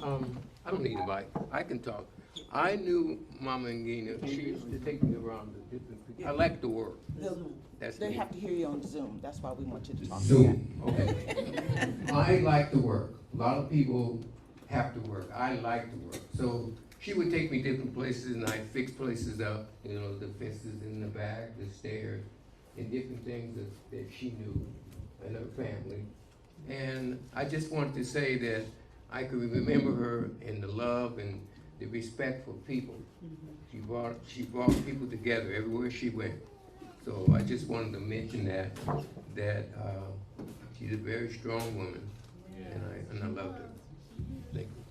I don't need a mic. I can talk. I knew Mama Ngina. She used to take me around the different. I like the work. They have to hear you on Zoom. That's why we want you to talk. Zoom. Okay. I like to work. A lot of people have to work. I like to work. So she would take me different places, and I'd fix places up. The fences in the back, the stairs, and different things that she knew and her family. And I just wanted to say that I could remember her in the love and the respect for people. She brought people together everywhere she went. So I just wanted to mention that she's a very strong woman, and I loved her. Thank you.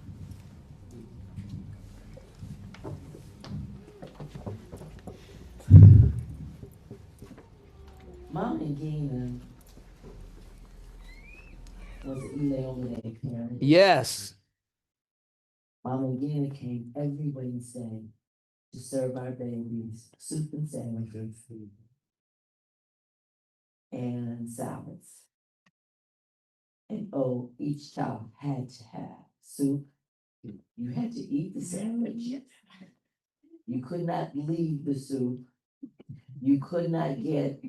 Mama Gina was an Lemonade parent. Yes. Mama Gina came every Wednesday to serve our babies soup and sandwiches and salads. And each child had to have soup. You had to eat the sandwich. You could not leave the soup. You could not get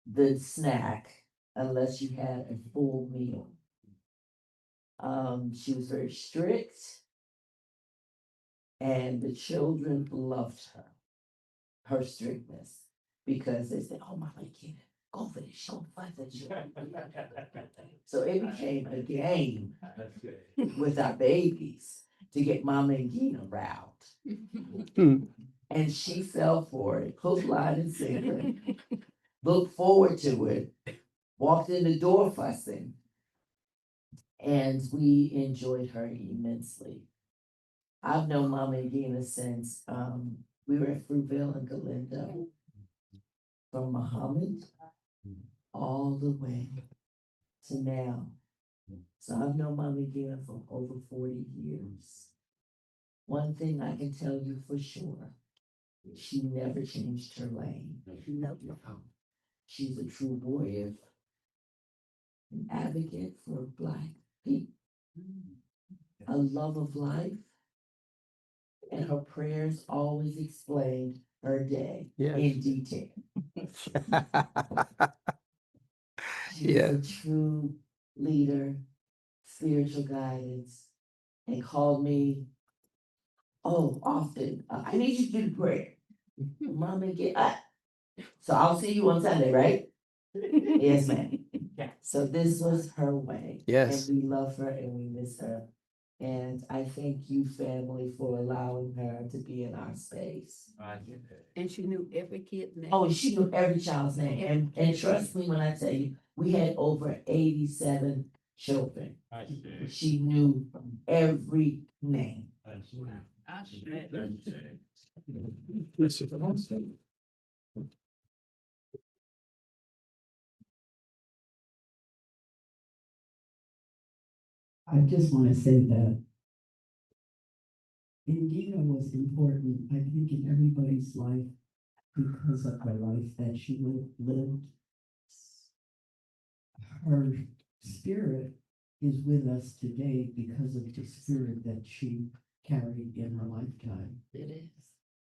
the snack unless you had a full meal. She was very strict, and the children loved her strictness. because they said, "Oh, Mama Gina, go for this, go for this." So it became a game with our babies to get Mama and Gina riled. And she fell for it, hook, line, and sinker. Looked forward to it, walked in the door fussing, and we enjoyed her immensely. I've known Mama and Gina since we were at Fruitvale and Galindo, from Muhammad all the way to now. So I've known Mama and Gina for over 40 years. One thing I can tell you for sure, she never changed her lane. No. She's a true warrior, an advocate for Black people, a love of life, and her prayers always explained her day in detail. She's a true leader, spiritual guidance, and called me, often, I need you to do the prayer. Mama, get up. So I'll see you on Sunday, right? Yes, ma'am. So this was her way. Yes. And we love her and we miss her. And I thank you, family, for allowing her to be in our space. And she knew every kid's name. Oh, she knew every child's name. And trust me when I tell you, we had over 87 children. She knew every name. I just want to say that Indira was important, I think, in everybody's life because of her life that she lived. Her spirit is with us today because of the spirit that she carried in her lifetime. It is.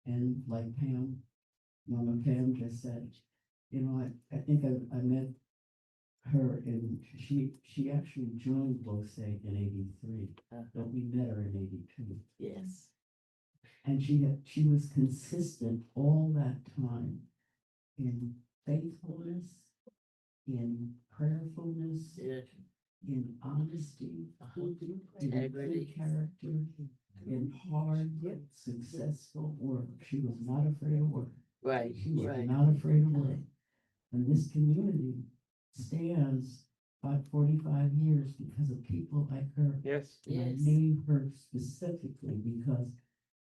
And like Pam, Mama Pam just said, I think I met her and she actually joined WOSE in 83, but we met her in 82. Yes. And she was consistent all that time in faithfulness, in prayerfulness, in honesty, in good character, in hard yet successful work. She was not afraid of work. Right. She was not afraid of work. And this community stands about 45 years because of people like her. Yes. And I name her specifically because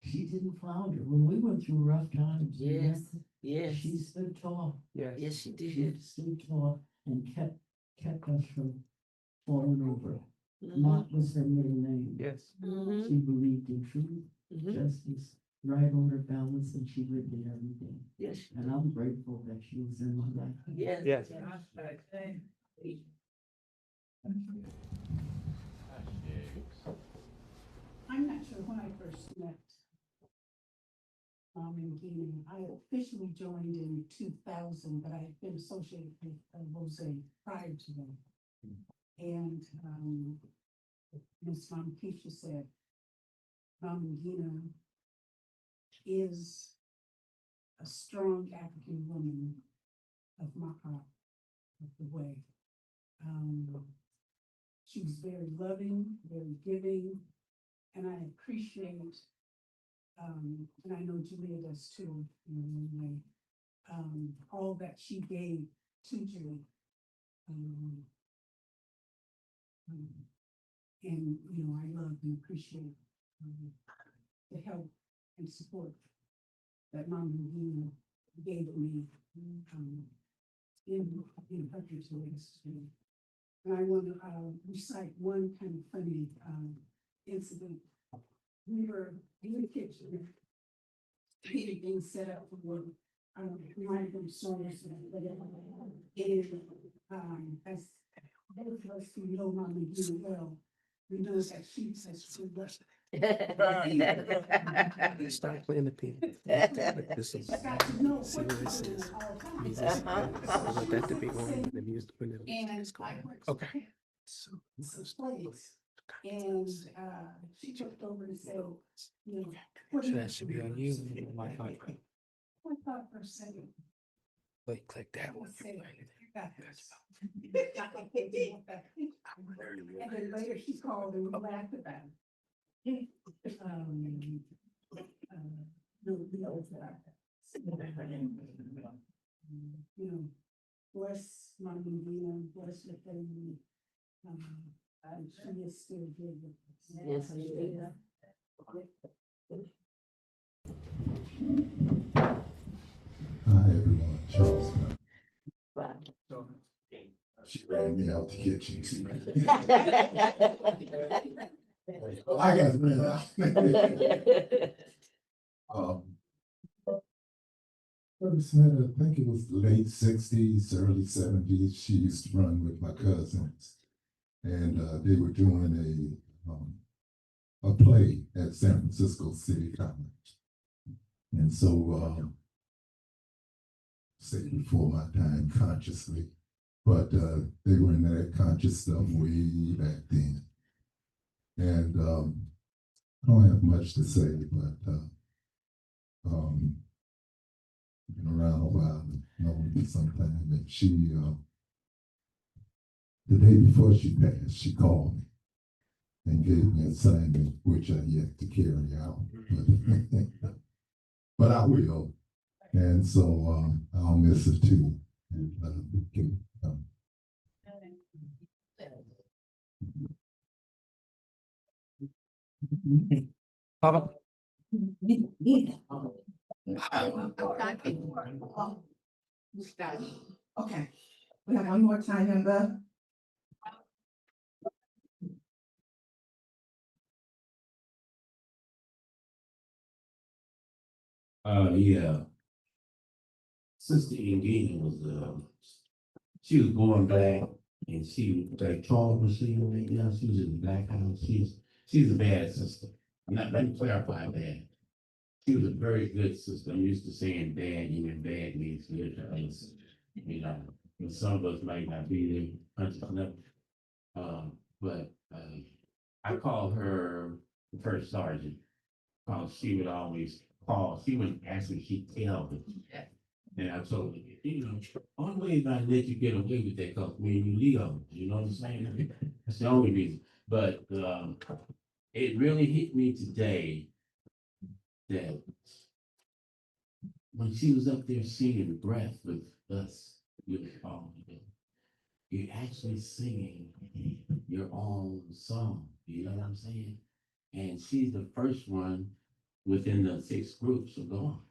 she didn't flounder. When we went through rough times, she stood tall. Yes. She did. She stood tall and kept us from falling over. Maat was her middle name. Yes. She believed in truth, justice, right order, balance, and she lived it every day. Yes. And I'm grateful that she was in my life. Yes. I'm not sure when I first met in Guinea. I officially joined in 2000, but I had been associated with WOSE prior to that. And as Mom Keisha said, Mama Gina is a strong African woman of my heart, of the way. She was very loving, very giving, and I appreciate, and I know Julia does too, in her own way, all that she gave to Julia. And, I love and appreciate the help and support that Mama Gina gave me in her ways. And I want to recite one kind of funny incident. We were in the kitchen, getting set up for work. We might have been songs, but as both of us who know Mama Gina well, we know that she says she loves Stop playing the piano. This is, see what it says. Music. I want that to be on when the music when the music is going. Okay. So place. And she looked over and said, what so that should be on you. I thought for a second, Wait, click that one. And then later she called and we laughed about it. You know, bless my Medina, bless your family. She is still good with us. Yes, she is. Hi, everyone. Charles. She ran me out the kitchen. I got ran out. First met her, I think it was late 60s, early 70s. She used to run with my cousins. And they were doing a play at San Francisco City College. And so, say before my time consciously, but they were in that conscious stuff way back then. And I don't have much to say, but been around a while, known her some time, and she, the day before she passed, she called me and gave me an assignment, which I yet to carry out, but I will. And so I'll miss her too. And, Okay, we have one more time member. Yeah. Sister Ingenia was, she was born black, and she was like tall machine right now. She was in the black house. She's a bad sister. Let me clarify that. She was a very good sister. I'm used to saying bad, even bad means good to us. You know, and some of us might not be there 100%. But I call her the first sergeant, because she would always call. She wouldn't actually, she'd tell me. And I told her, you know, only way I let you get away with that, because when you Leo, you know what I'm saying? That's the only reason. But it really hit me today that when she was up there singing Breath with us, with all of them, you're actually singing your own song. You know what I'm saying? And she's the first one within the 6 groups of gone.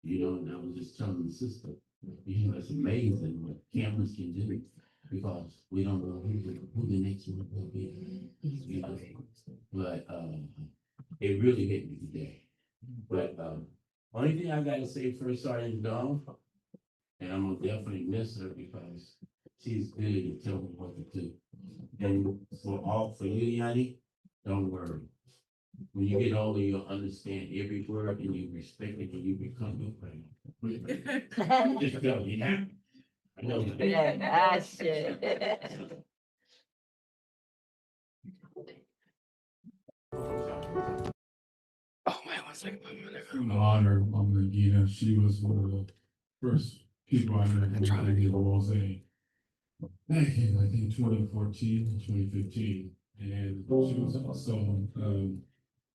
You know, and I was just telling the sister, you know, it's amazing what cameras can do, because we don't know who the next one will be. You know, but it really hit me today. But only thing I gotta say, First Sergeant gone, and I'm gonna definitely miss her, because she's good at telling me what to do. And for you, Yanni, don't worry. When you get older, you'll understand every word, and you respect it, and you become your friend. Just tell you now. I know that. Oh man, one second. In honor of Mama Nagina, she was one of the first people I met when I did Rose back in, I think, 2014, 2015. And she was also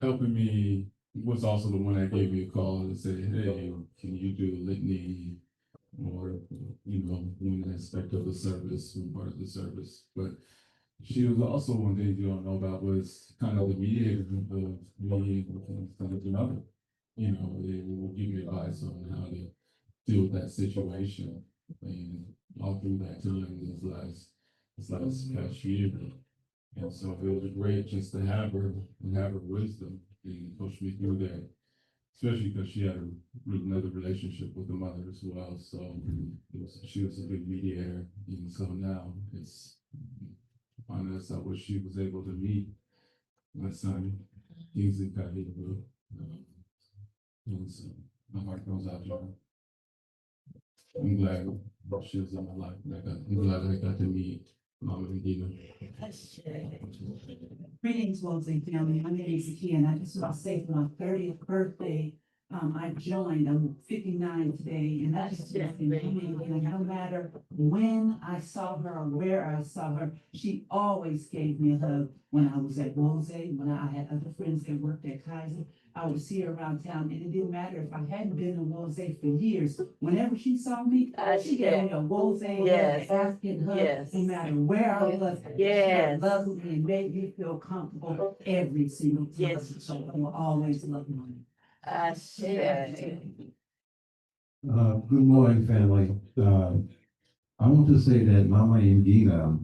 helping me, was also the one that gave me a call and said, hey, can you do a litany, or, you know, one aspect of the service, one part of the service. But she was also, one thing you don't know about, was kind of the mediator of me and kind of another. You know, they will give you advice on how to deal with that situation. And all through that time, this last past year. And so it was great just to have her and have her wisdom and coach me through that, especially because she had another relationship with the mother as well. So she was a good mediator. And so now it's on us. I wish she was able to meet my son, Kingsley Kahito. And so my heart goes out to her. I'm glad she was in my life. I'm glad I got to meet Mama Regina. Greetings, Wolsey family. My name is Zakia, and I just want to say for my 30th birthday, I joined, I'm 59 today, and that's just been amazing. And no matter when I saw her or where I saw her, she always gave me a hug. When I was at Rose, when I had other friends that worked at Kaiser, I would see her around town, and it didn't matter if I hadn't been in Rose for years. Whenever she saw me, she gave me a Rose African hug, no matter where I was. She loved me and made me feel comfortable every single time. So I will always love me. Good morning, family. I want to say that Mama Indina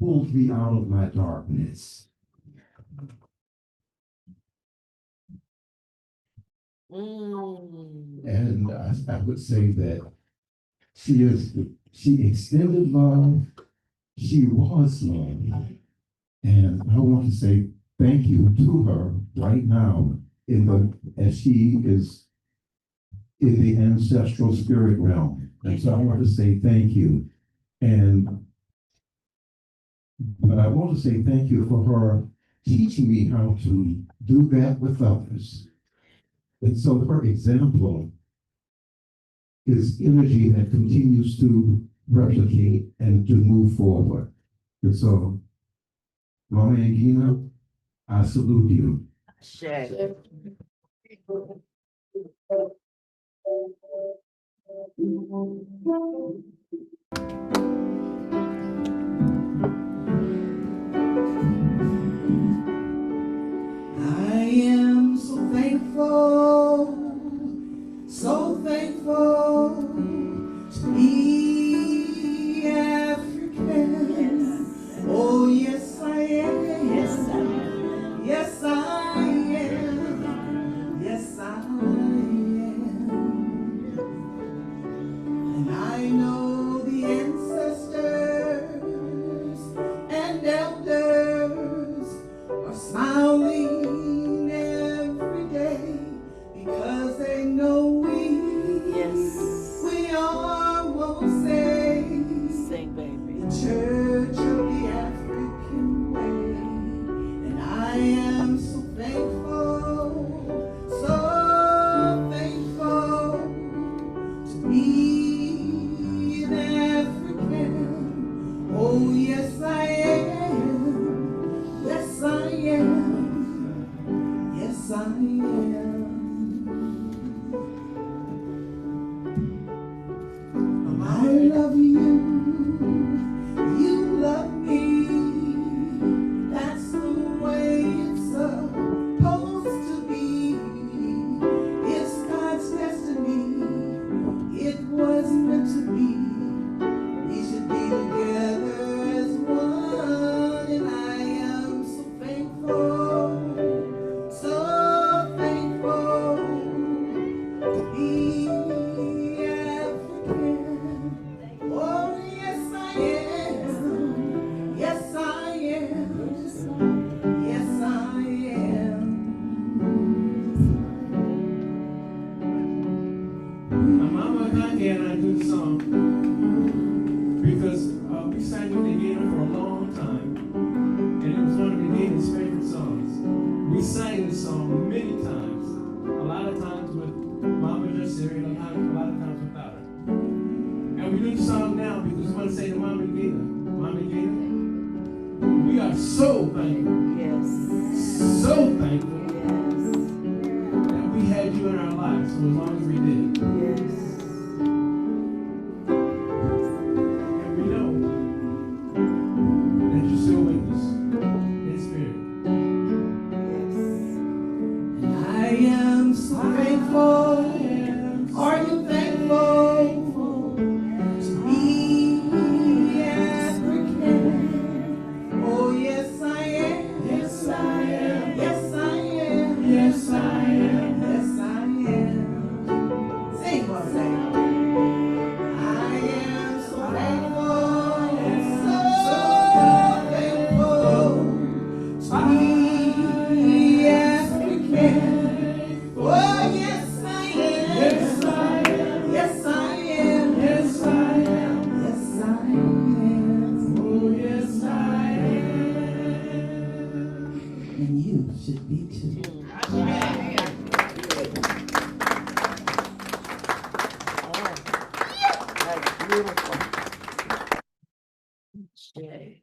pulled me out of my darkness. And I would say that she extended love. She was love. And I want to say thank you to her right now as she is in the ancestral spirit realm. And so I want to say thank you. But I want to say thank you for her teaching me how to do that with others. And so her example is energy that continues to replicate and to move forward. And so, Mama Angina, I salute you. I am so thankful to be African. Oh, yes, I am. Yes, I am. Yes, I am. Yes, I am. And I know the ancestors and elders are smiling every day because they know we are sing, baby. The Church of the African Way. And I am so thankful to be an African. Oh, yes, I am. Yes, I am. Yes, I am. I love you. You love me. That's the way it's supposed to be. It's God's destiny. It was meant to be. We should be together as one. And I am so thankful to be African. Oh, yes, I am. Yes, I am. Yes, I am. My mama and I here and I do the song because we sang with Negina for a long time, and it was one of Negina's favorite songs. We sang this song many times, a lot of times with Mama just here, and a lot of times without her. And we do the song now because we want to say to Mama Negina, we are so thankful, so thankful that we had you in our lives for as long as we did. And we know that you're still with us in spirit. I am so thankful. Are you thankful to be African? Oh, yes, I am. Yes, I am. Yes, I am. Yes, I am. Yes, I am. Sing. Beautiful. Yay.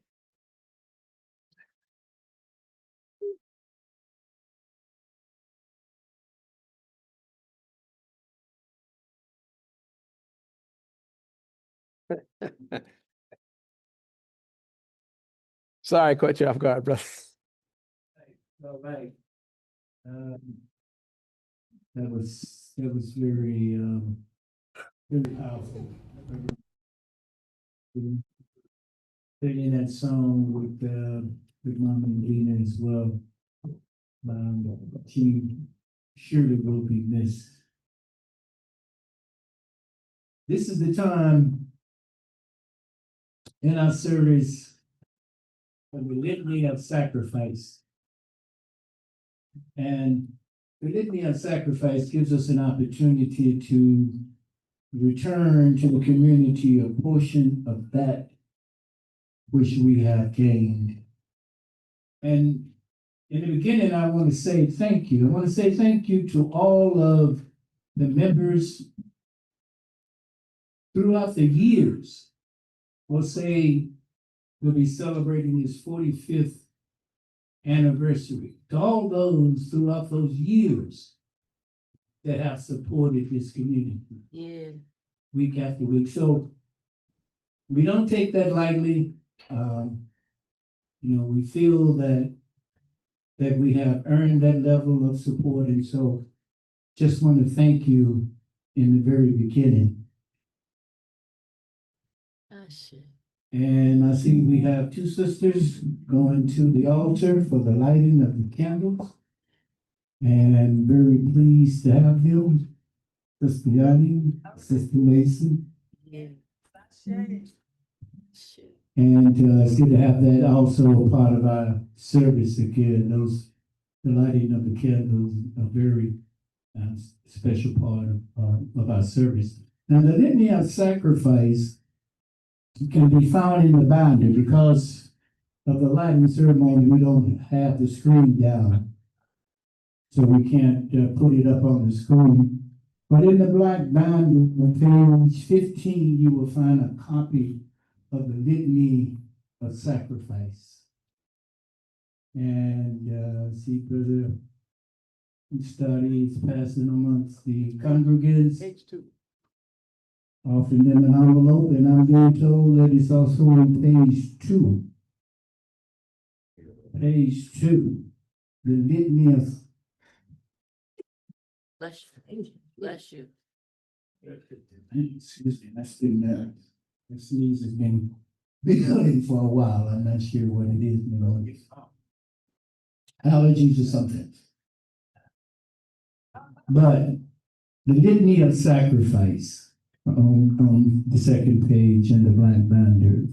Sorry, I caught you off guard, brother. All right. That was very powerful. Singing that song with Mama and Dina as well. She surely will be missed. This is the time in our service of the litany of sacrifice. And the litany of sacrifice gives us an opportunity to return to the community a portion of that which we have gained. And in the beginning, I want to say thank you. I want to say thank you to all of the members throughout the years. We'll say we'll be celebrating his 45th anniversary. To all those throughout those years that have supported this community. Yeah. Week after week. So we don't take that lightly. We feel that we have earned that level of support. And so just want to thank you in the very beginning. And I see we have two sisters going to the altar for the lighting of the candles. And very pleased to have them. Sister Yanni, Sister Mason. Yeah. And it's good to have that also a part of our service again. The lighting of the candles, a very special part of our service. Now, the litany of sacrifice can be found in the binder. Because of the lighting ceremony, we don't have the screen down. So we can't put it up on the screen. But in the black binder on page 15, you will find a copy of the litany of sacrifice. And see, Brother studies passing amongst the congregants. Page 2. Offering them an envelope, and I'm being told that it's also on page 2. Page 2. The litany of. Bless you. Bless you. Excuse me, that's still there. The sneeze has been building for a while. I'm not sure what it is, allergies or something. But the litany of sacrifice on the second page in the black binder.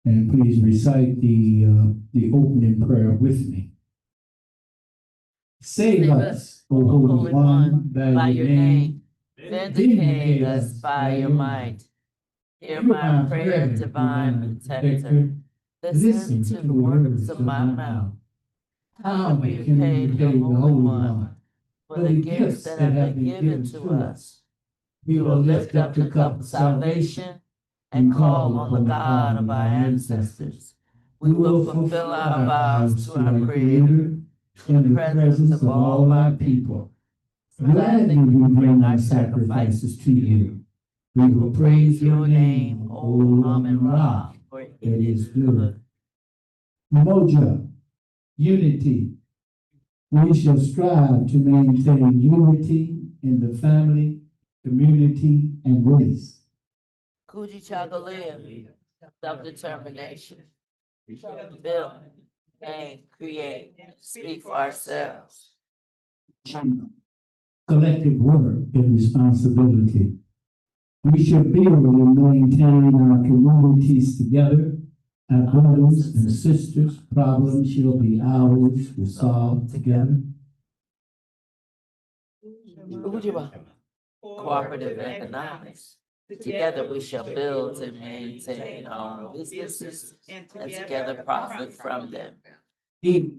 And please recite the opening prayer with me. Save us, O Holy One, by your name. Vindicate us by your might. Hear my prayer, divine protector. Listen to the words of my mouth. How we repay the Holy One for the gifts that have been given to us. We will lift up the cup of salvation and call on the God of our ancestors. We will fulfill our vows to our Creator in the presence of all our people. Gladly we bring our sacrifices to you. We will praise your name, O Lam and Ra, for it is good. Moja, unity. We shall strive to maintain unity in the family, community, and race. Kuji Chagalea, self-determination. Build and create, speak for ourselves. Collective work and responsibility. We shall build and maintain our communities together. Our brothers and sisters' problems shall be ours to solve together. Cooperative economics. Together we shall build and maintain our own businesses and together profit from them. We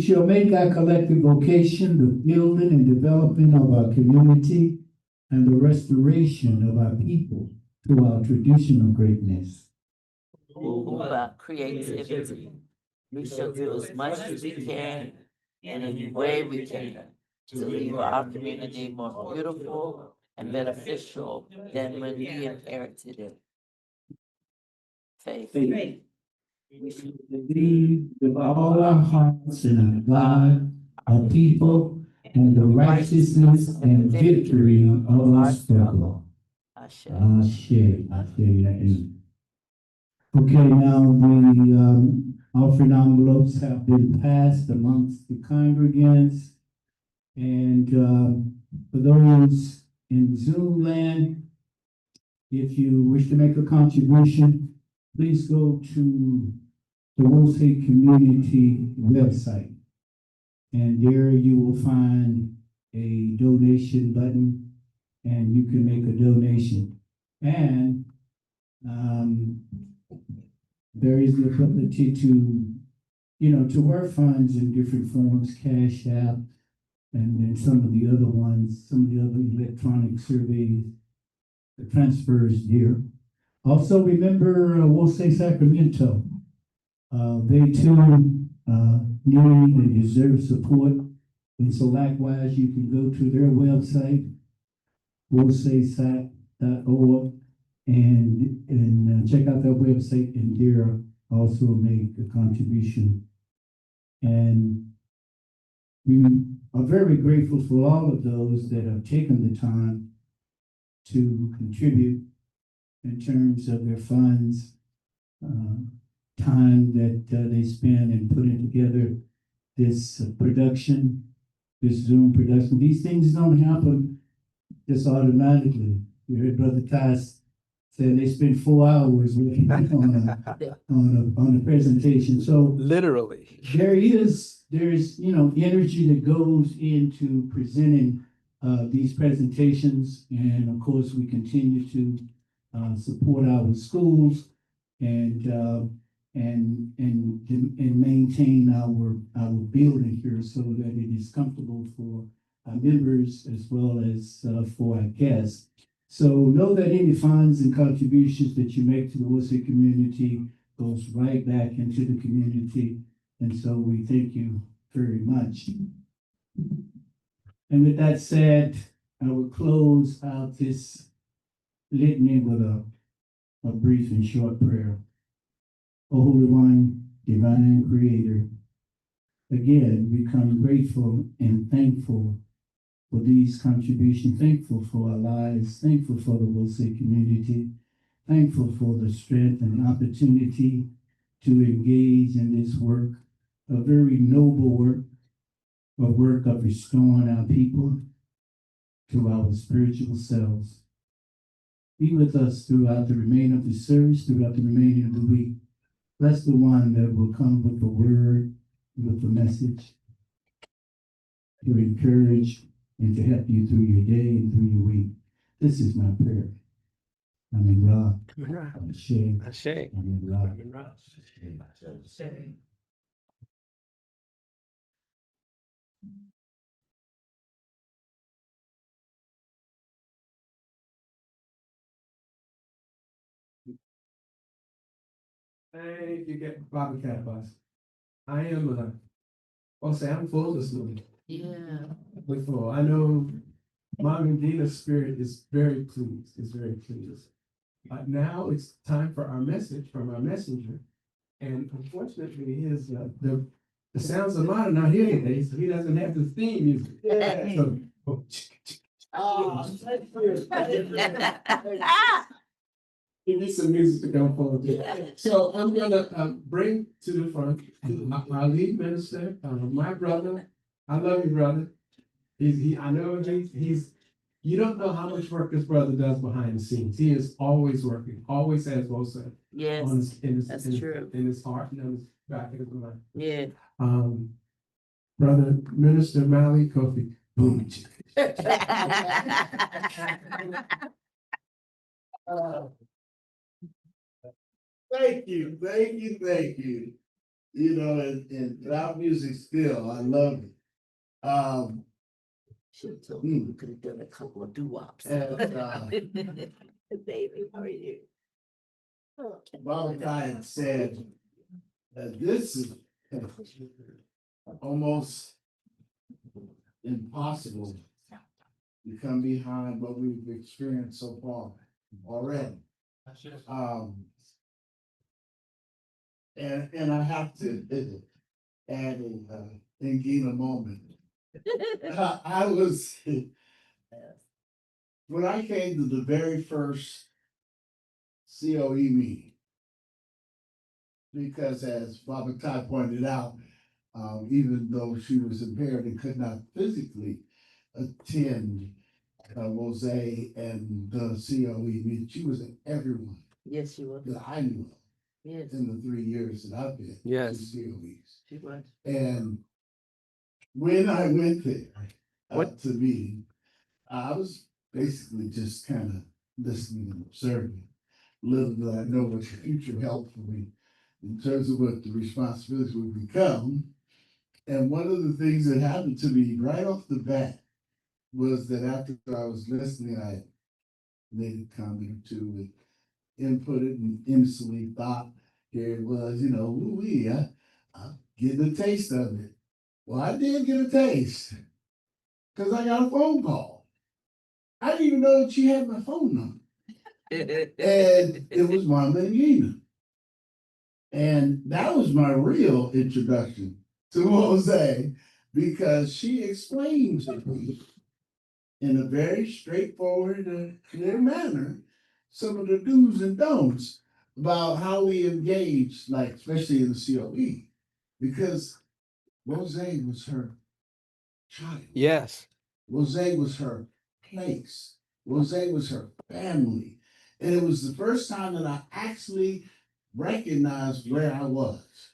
shall make our collective vocation the building and development of our community and the restoration of our people to our traditional greatness. Move about creativity. We shall do as much as we can in any way we can to leave our community more beautiful and beneficial than when we inherited it. Faith. We shall Believe with all our hearts in our God, our people, and the righteousness and victory of our struggle. Ashe. Ashe, Ashe. Okay, now the offering envelopes have been passed amongst the congregants. And for those in Zoom land, if you wish to make a contribution, please go to the Wolfsey Community website. And there you will find a donation button and you can make a donation. And there is the ability to, to work funds in different forms, Cash App, and then some of the other ones, some of the other electronic surveys, the transfers there. Also, remember, we'll say Sacramento. They too need and deserve support. And so likewise, you can go to their website, wosasac.org, and check out their website, and there also make a contribution. And we are very grateful for all of those that have taken the time to contribute in terms of their funds, time that they spend in putting together this production, this Zoom production. These things don't happen just automatically. You heard Brother Tyson say they spent 4 hours working on a presentation. So Literally. there's energy that goes into presenting these presentations, and of course we continue to support our schools and maintain our building here so that it is comfortable for our members as well as for our guests. So know that any funds and contributions that you make to the Worcester community goes right back into the community. And so we thank you very much. And with that said, I will close out this litany with a brief and short prayer. O Holy One, Divine Creator, again, we come grateful and thankful for these contributions, thankful for our lives, thankful for the Worcester community, thankful for the strength and opportunity to engage in this work, a very noble work, a work of restoring our people to our spiritual selves. Be with us throughout the remainder of the service, throughout the remainder of the week. Bless the one that will come with the word, with the message, to encourage and to help you through your day and through your week. This is my prayer. Amen. Ra. Ashe. Ashe. Amen. Ra. Amen. Ra. Ashe. Thank you, Bobby Catbus. I am, I'm full this morning. Yeah. We're full. I know Mom and Dina's spirit is very pleased, now it's time for our message from our messenger. And unfortunately, his the sounds of Maat are not here today, so he doesn't have the theme music. Yeah. So, give me some music to go forward to. So I'm gonna bring to the front our lead minister, my brother. I love you, brother. I know he's. You don't know how much work this brother does behind the scenes. He is always working, always has Wosa. Yes, that's true. In his heart and on his back of his mind. Yeah. Brother Minister Mally Kofi. Boom. Thank you, thank you, thank you. And loud music still, I love it. Should told me we could have done a couple of doo-wops. Baby, how are you? Valentine said that this is almost impossible to come behind what we've experienced so far already. And I have to add a Ngina moment. I was when I came to the very first COE meeting, because as Baba Tai pointed out, even though she was impaired and could not physically attend Mose and the COE meeting, she was in everyone. Yes, she was. That I knew of. Yes. In the 3 years that I've been Yes. to COEs. She was. And when I went there to meeting, I was basically just kind of listening and observing. Little did I know what the future held for me in terms of what the responsibilities would become. And one of the things that happened to me right off the bat was that after I was listening, I made a comment or two and inputted and instantly thought, here it was, I'm getting a taste of it. Well, I did get a taste because I got a phone call. I didn't even know that she had my phone number. And it was Mama and Gina. And that was my real introduction to Jose, because she explained to me in a very straightforward and clear manner some of the do's and don'ts about how we engage, like especially in the COE, because Rose was her child. Yes. Rose was her place. Rose was her family. And it was the first time that I actually recognized where I was,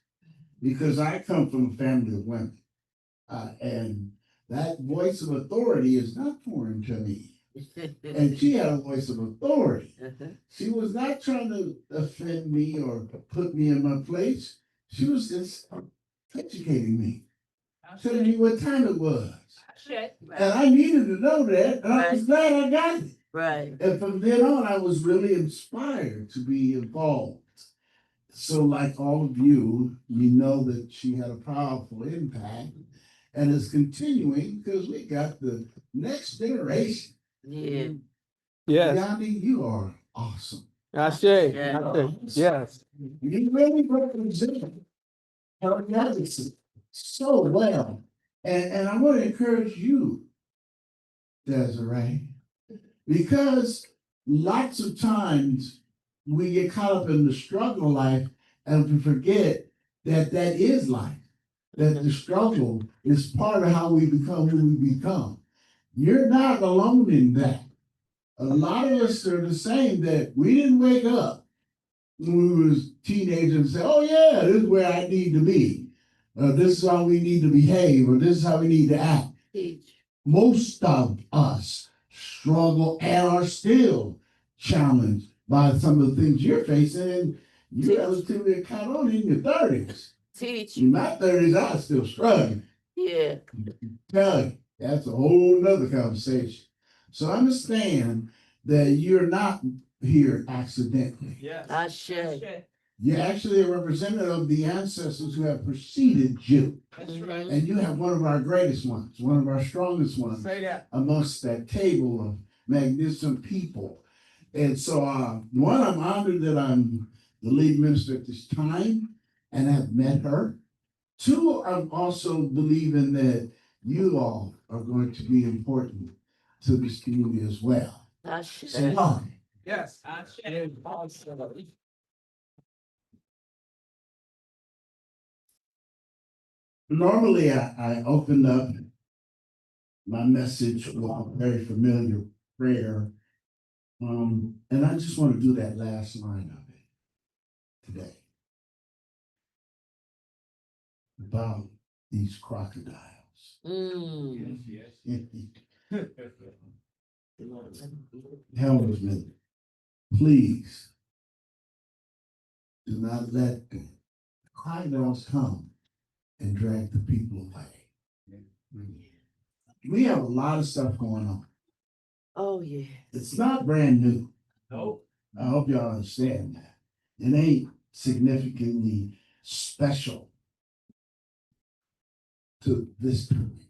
because I come from a family of women. And that voice of authority is not foreign to me. And she had a voice of authority. She was not trying to offend me or put me in my place. She was just educating me, telling me what time it was. And I needed to know that, and I was glad I got it. Right. And from then on, I was really inspired to be involved. So like all of you, we know that she had a powerful impact and is continuing because we got the next generation. Yeah. Yes. Yanni, you are awesome. Ashe. Yeah. Ashe. Yes. You really represent her legacy so well. And I want to encourage you, Desiree, because lots of times we get caught up in the struggle life and we forget that that is life, that the struggle is part of how we become who we become. You're not alone in that. A lot of us are the same, that we didn't wake up when we was teenagers and say, oh yeah, this is where I need to be. This is how we need to behave, or this is how we need to act. Most of us struggle and are still challenged by some of the things you're facing, and you're relatively caught on in your 30s. In my 30s, I was still struggling. Yeah. Tell you, that's a whole nother conversation. So understand that you're not here accidentally. Yes. Ashe. You're actually a representative of the ancestors who have preceded you. That's right. And you have one of our greatest ones, one of our strongest ones Say that. amongst that table of magnificent people. And so, one, I'm honored that I'm the lead minister at this time and have met her. Two, I'm also believing that you all are going to be important to this community as well. Ashe. So, Yes. Ashe. normally I open up my message with a very familiar prayer. And I just want to do that last line of it today about these crocodiles. Helmsman, please do not let the crocodiles come and drag the people away. We have a lot of stuff going on. Oh, yeah. It's not brand new. No. I hope y'all understand that. It ain't significantly special to this point.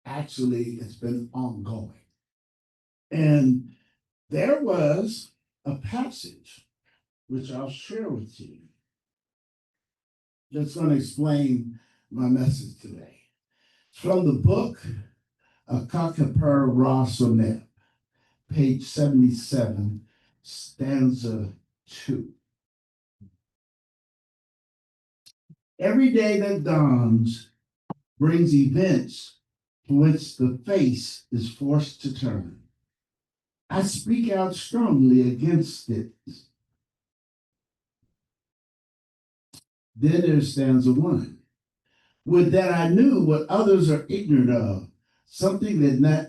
Actually, it's been ongoing. And there was a passage which I'll share with you that's going to explain my message today. It's from the book of Kakaper Ra Sonnet, page 77, stanza 2. Every day that dawns brings events to which the face is forced to turn. I speak out strongly against it. Then there's stanza 1. Would that I knew what others are ignorant of, something that not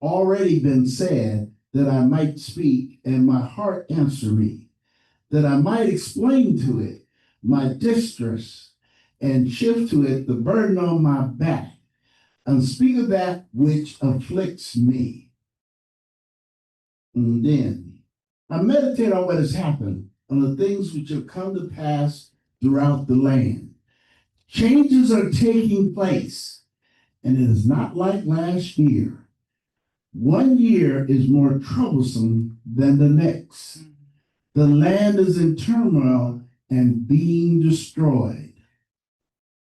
already been said, that I might speak and my heart answer me, that I might explain to it my distress and shift to it the burden on my back, and speak of that which afflicts me. And then I meditate on what has happened, on the things which have come to pass throughout the land. Changes are taking place, and it is not like last year. One year is more troublesome than the next. The land is in turmoil and being destroyed.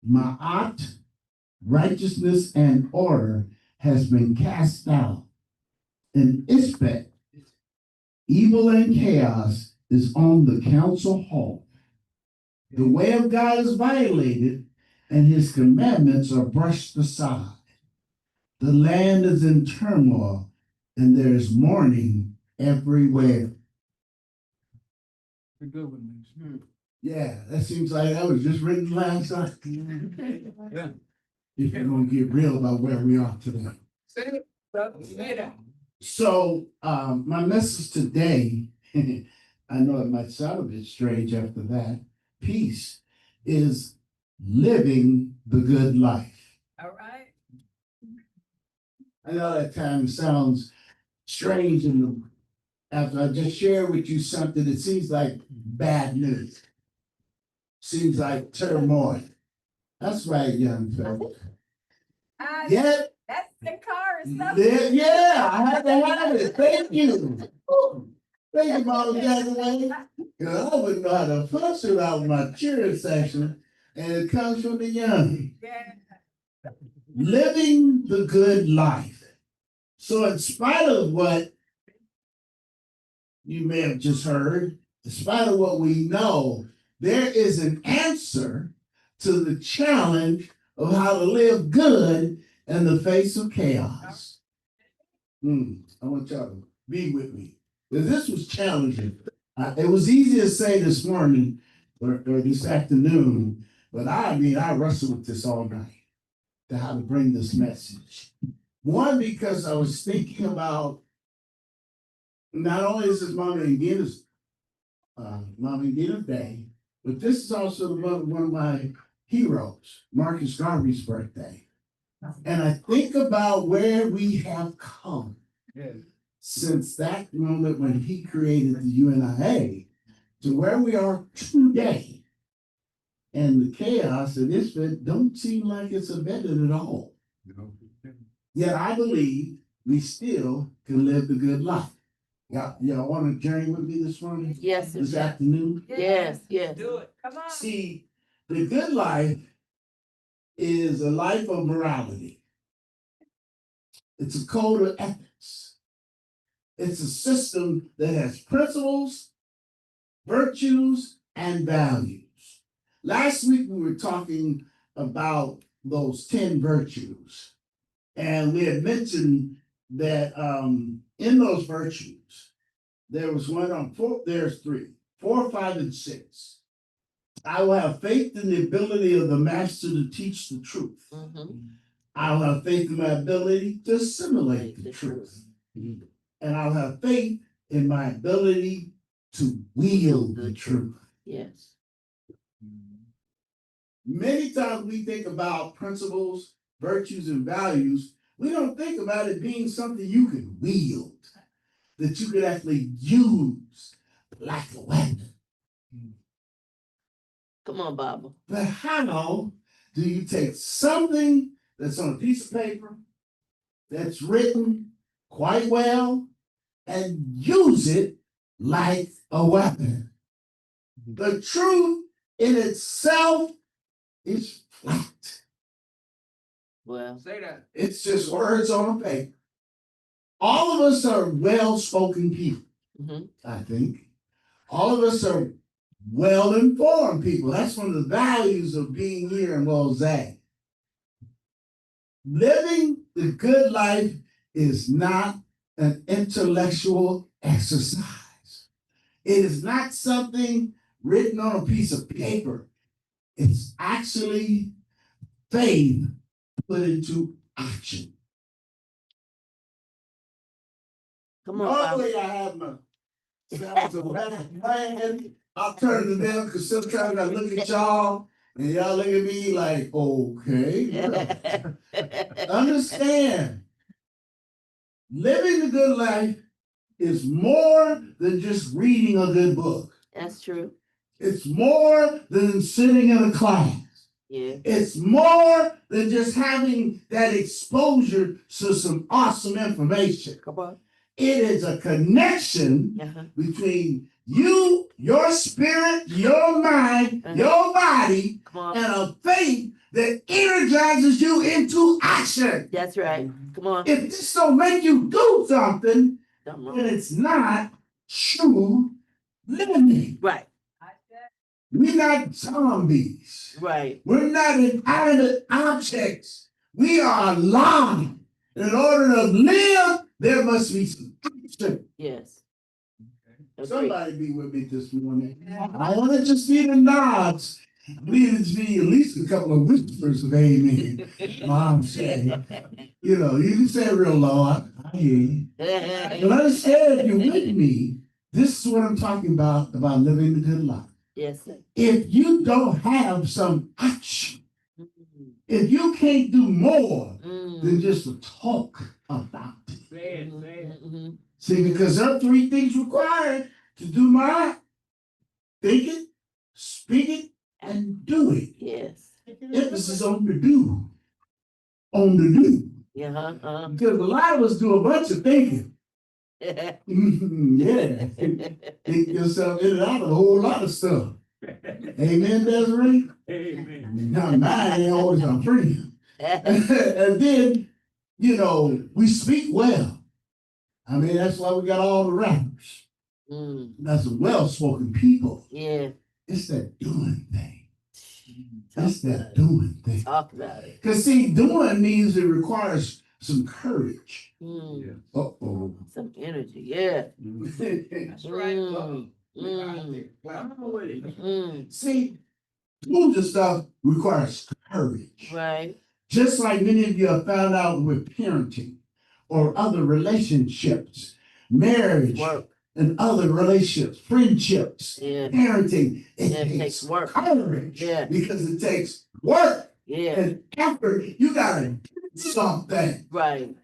Maat, righteousness and order, has been cast out. And Ispet, evil and chaos, is on the council hall. The way of God is violated, and his commandments are brushed aside. The land is in turmoil, and there is mourning everywhere. Good one. Yeah, that seems like that was just written last night. Yeah. If you're going to get real about where we are today. So, my message today, I know it might sound a bit strange after that, peace is living the good life. All right. I know that kind of sounds strange after I just shared with you something that seems like bad news. Seems like turmoil. That's right, young fellas. Yeah. That's the car and stuff. Yeah, I had to have it. Thank you. Thank you, Mama Jackson. I wouldn't know how to fuss it out with my cheering section, and it comes from the young. Yeah. Living the good life. So in spite of what you may have just heard, in spite of what we know, there is an answer to the challenge of how to live good in the face of chaos. I want y'all to be with me. Because this was challenging. It was easy to say this morning or this afternoon, but I wrestled with this all night to how to bring this message. One, because I was thinking about not only is this Mama and Gina's day, but this is also one of my heroes, Marcus Garvey's birthday. And I think about where we have come since that moment when he created the UNIA to where we are today. And the chaos of this bit don't seem like it's abated at all. Yet I believe we still can live the good life. Y'all want to journey with me this morning? Yes. This afternoon? Yes, yes. Do it. Come on. See, the good life is a life of morality. It's a code of ethics. It's a system that has principles, virtues, and values. Last week we were talking about those 10 virtues. And we had mentioned that in those virtues, there was one on four, there's 3, 4, 5, and 6. I will have faith in the ability of the master to teach the truth. I'll have faith in my ability to assimilate the truth. And I'll have faith in my ability to wield the truth. Yes. Many times we think about principles, virtues, and values We don't think about it being something you could wield, that you could actually use like a weapon. Come on, Baba. But how do you take something that's on a piece of paper, that's written quite well, and use it like a weapon? The truth in itself is flat. Well, Say that. It's just words on a paper. All of us are well-spoken people, I think. All of us are well-informed people. That's one of the values of being here in Lausanne. Living the good life is not an intellectual exercise. It is not something written on a piece of paper. It's actually faith put into action. come on, Baba. Normally I have my sounds of playing. I'll turn to them because sometimes I look at y'all and y'all look at me like, okay. Understand, living the good life is more than just reading a good book. That's true. It's more than sitting in a class. Yeah. It's more than just having that exposure to some awesome information. Come on. It is a connection between you, your spirit, your mind, your body, and a faith that energizes you into action. That's right. Come on. If this don't make you do something, then it's not true living. Right. We're not zombies. Right. We're not inanimate objects. We are alive. In order to live, there must be some action. Yes. Somebody be with me this morning. I want to just see the nods. I need to see at least a couple of whispers of amen. Mom said, you can say it real low. I hear you. But understand, if you're with me, this is what I'm talking about living the good life. Yes, sir. If you don't have some action, if you can't do more than just to talk about it. See, because there are three things required to do my think it, speak it, and do it. Yes. Emphasis on the do. On the do. Yeah. Because a lot of us do a bunch of thinking. Yeah. Think yourself in and out of a whole lot of stuff. Amen, Desiree? Amen. Now, mine ain't always our friend. And then, we speak well. I mean, that's why we got all the rappers. That's a well-spoken people. Yeah. It's that doing thing. It's that doing thing. Talk about it. Because, see, doing means it requires some courage. Uh-oh. Some energy, yeah. That's right. See, doing this stuff requires courage. Right. Just like many of you have found out with parenting or other relationships, marriage, and other relationships, friendships, parenting, it takes work. Courage. Because it takes work. And effort. You gotta do something. Right.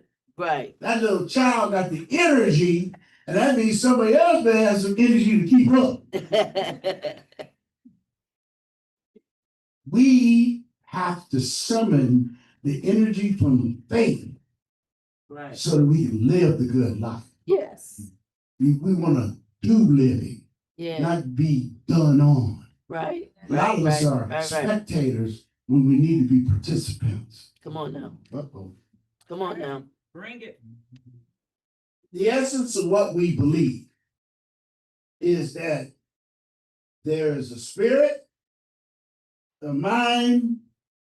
That little child got the energy, and that means somebody else may have some energy to keep up. We have to summon the energy from faith so that we can live the good life. Yes. We want to do living, not be done on. Right. A lot of us are spectators when we need to be participants. Come on now. Uh-oh. Come on now. Bring it. The essence of what we believe is that there is a spirit, a mind,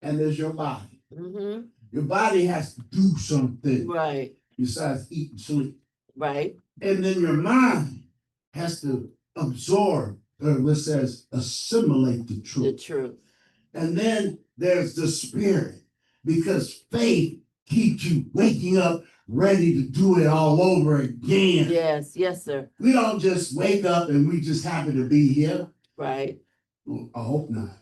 and there's your body. Your body has to do something. Right. Besides eat and sleep. Right. And then your mind has to absorb, or what says assimilate the truth. The truth. And then there's the spirit, because faith keeps you waking up ready to do it all over again. Yes, sir. We don't just wake up and we just happen to be here. Right. Well, I hope not.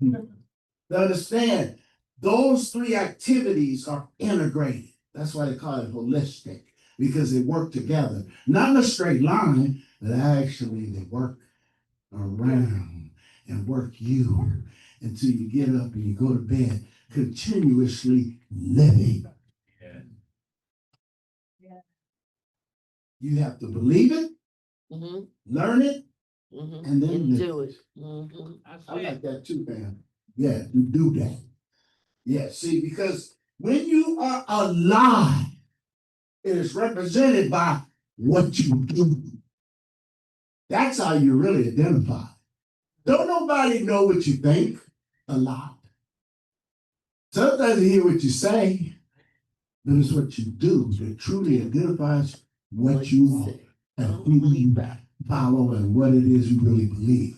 To understand, Those three activities are integrated. That's why they call it holistic, because they work together. Not in a straight line, but actually they work around and work you until you get up and you go to bed, continuously living. You have to believe it, learn it, and then live do it. it. I like that too, man. Yeah, you do that. Yeah, see, because when you are alive, it is represented by what you do. That's how you really identify. Don't nobody know what you think a lot. Sometimes they hear what you say, but it's what you do that truly identifies what you are and who you follow and what it is you really believe.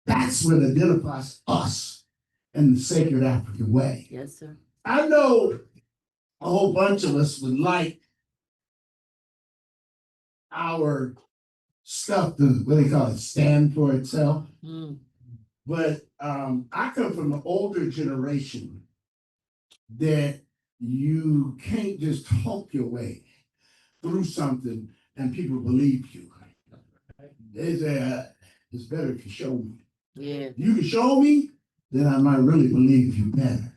That's what identifies us in the sacred African way. Yes, sir. I know a whole bunch of us would like our stuff to, what do they call it, stand for itself. But I come from an older generation that you can't just talk your way through something and people believe you. They say, it's better if you show me. Yeah. If you can show me, then I might really believe you better.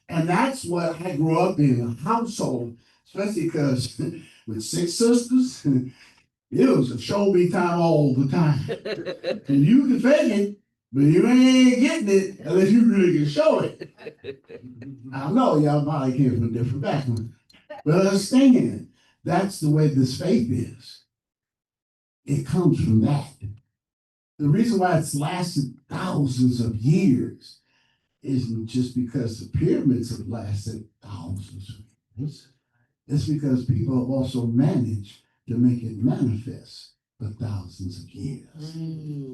And that's what I grew up in a household, especially because with 6 sisters, it was a show me time all the time. And you can fake it, but you ain't getting it unless you really can show it. I know y'all probably came from a different background, but understand that's the way this faith is. It comes from that. The reason why it's lasted thousands of years isn't just because the pyramids have lasted thousands of years. It's because people have also managed to make it manifest for thousands of years.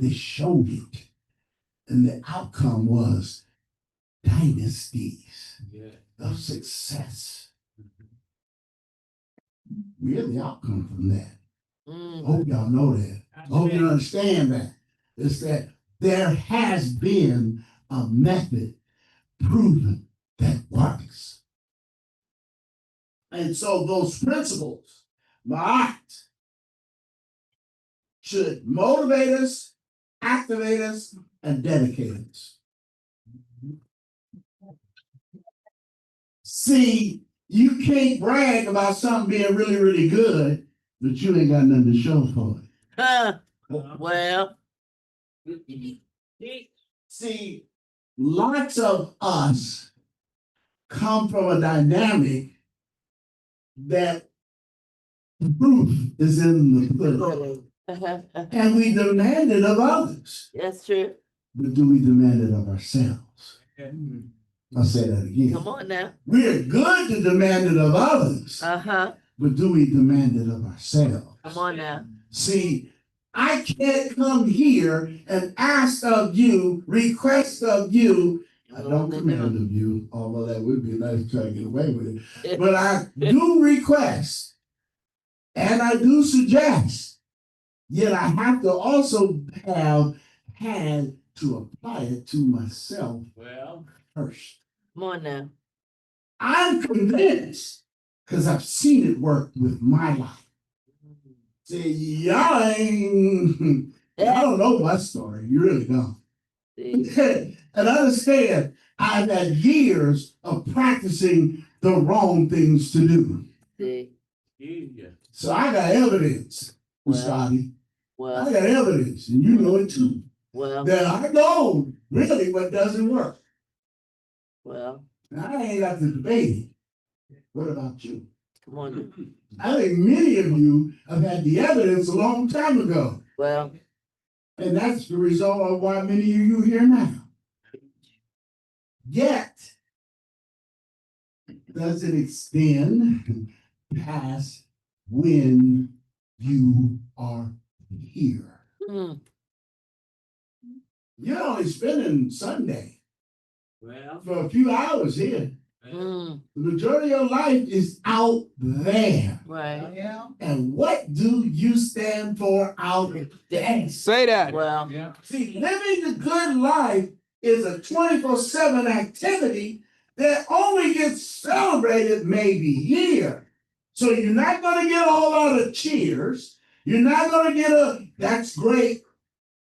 They showed it. And the outcome was dynasties of success. We're the outcome from that. Hope y'all know that. Hope you understand that. It's that there has been a method proven that works. And so those principles, Maat, should motivate us, activate us, and dedicate us. See, you can't brag about something being really, really good, but you ain't got nothing to show for it. Well. See, lots of us come from a dynamic that proof is in the pudding. And we demand it of others. That's true. But do we demand it of ourselves? I'll say that again. Come on now. We're good to demand it of others. But do we demand it of ourselves? Come on now. See, I can't come here and ask of you, request of you. I don't command of you, although that would be nice to try to get away with it. But I do request and I do suggest. Yet I have to also have had to apply it to myself first. Come on now. I'm convinced because I've seen it work with my life. See, y'all don't know my story. You really don't. And understand, I've had years of practicing the wrong things to do. So I got evidence, Scotty. I got evidence, and you know it too. That I know really what doesn't work. Now, I ain't got to debate it. What about you? Come on. I think many of you have had the evidence a long time ago. And that's the result of why many of you are here now. Yet, does it extend past when you are here? You're only spending Sunday for a few hours here. The majority of your life is out there. And what do you stand for out there? Say that. See, living the good life is a 24/7 activity that only gets celebrated maybe here. So you're not going to get a whole lot of cheers. You're not going to get a "that's great"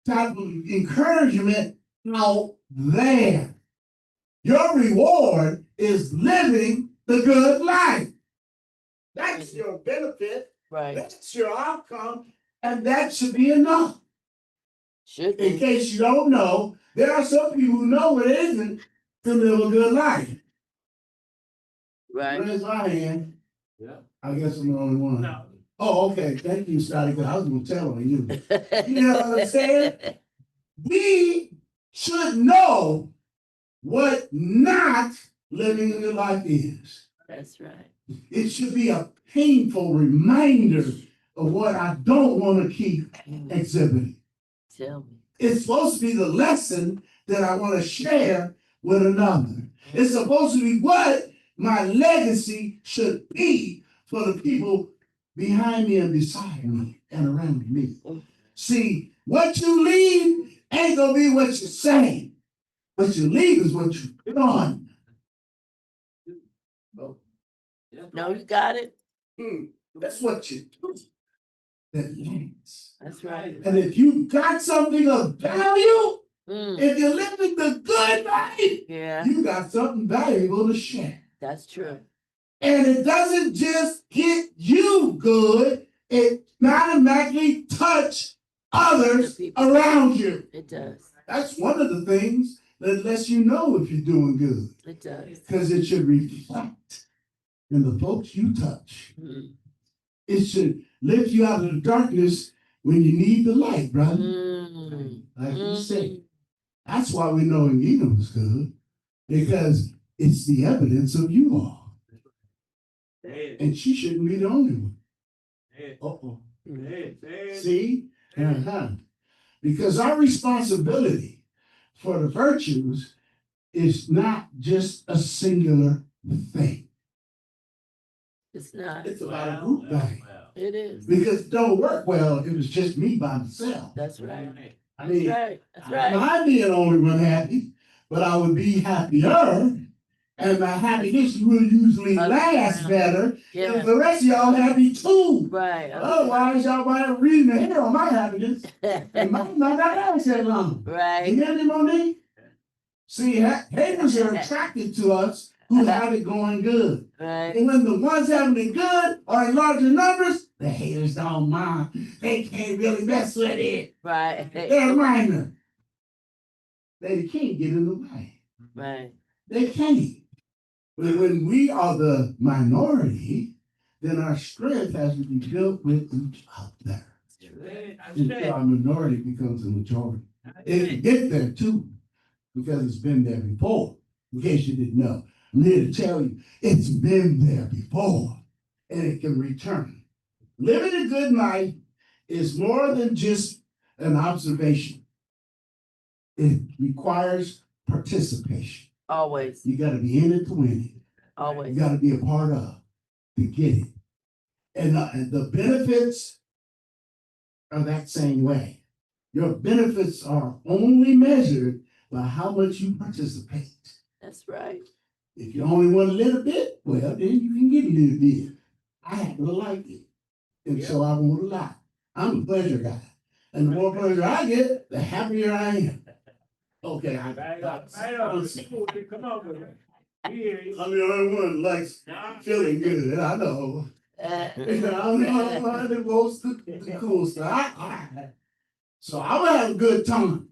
type of encouragement out there. Your reward is living the good life. That's your benefit. Right. That's your outcome. And that should be enough. Should In be. case you don't know, there are some people who know it isn't to live a good life. Right. Raise my hand. Yeah. I guess I'm the only one. No. Oh, okay. Thank you, Scotty. 'Cause I was going to tell on you. You know what I'm saying? We should know what not living a good life is. That's right. It should be a painful reminder of what I don't want to keep exhibiting. Tell me. It's supposed to be the lesson that I want to share with another. It's supposed to be what my legacy should be for the people behind me and beside me and around me. See, what you leave ain't gonna be what you say. What you leave is what you've done. No, you got it. That's what you do. That lasts. That's right. And if you got something of value, Mm. if you're living the good life, Yeah, you got something valuable to share. that's true. And it doesn't just get you good, it automatically touch others around you. It does. That's one of the things that lets you know if you're doing good. It does. Because it should reflect in the folks you touch. Mm. It should lift you out of the darkness when you need the light, brother. Like you said. That's why we know Angina was good. Because it's the evidence of you all. And she shouldn't be the only one. Uh-oh. See? Uh-huh. Because our responsibility for the virtues is not just a singular thing. It's not. It's about a group thing. It is. Because it don't work well if it's just me by myself. That's right. I mean, That's right. That's I right. might be the only one happy, but I would be happier. And my happiness will usually last better if the rest of y'all happy too. Right. Otherwise, y'all might have reason to hate on my happiness. And might not last that long. Right. You hear me, Monique? See, haters are attracted to us who have it going good. Right. And when the ones having it good are in larger numbers, the haters don't mind. They can't really mess with it. Right. They're minor. They can't get in the way. Right. They can't. But when we are the minority, then our strength has to be built with each other. Until our minority becomes a majority. It can get there too, because it's been there before. In case you didn't know, I'm here to tell you, it's been there before, and it can return. Living a good life is more than just an observation. It requires participation. Always. You got to be in it to win it. Always. You got to be a part of to get it. And the benefits are that same way. Your benefits are only measured by how much you participate. That's right. If you only want a little bit, well, then you can get a little bit. I happen to like it. And so I want a lot. I'm a pleasure guy. And the more pleasure I get, the happier I am. Okay, I'm the only one likes feeling good. I know. I'm the one that wants the cool stuff. So I'm gonna have a good time.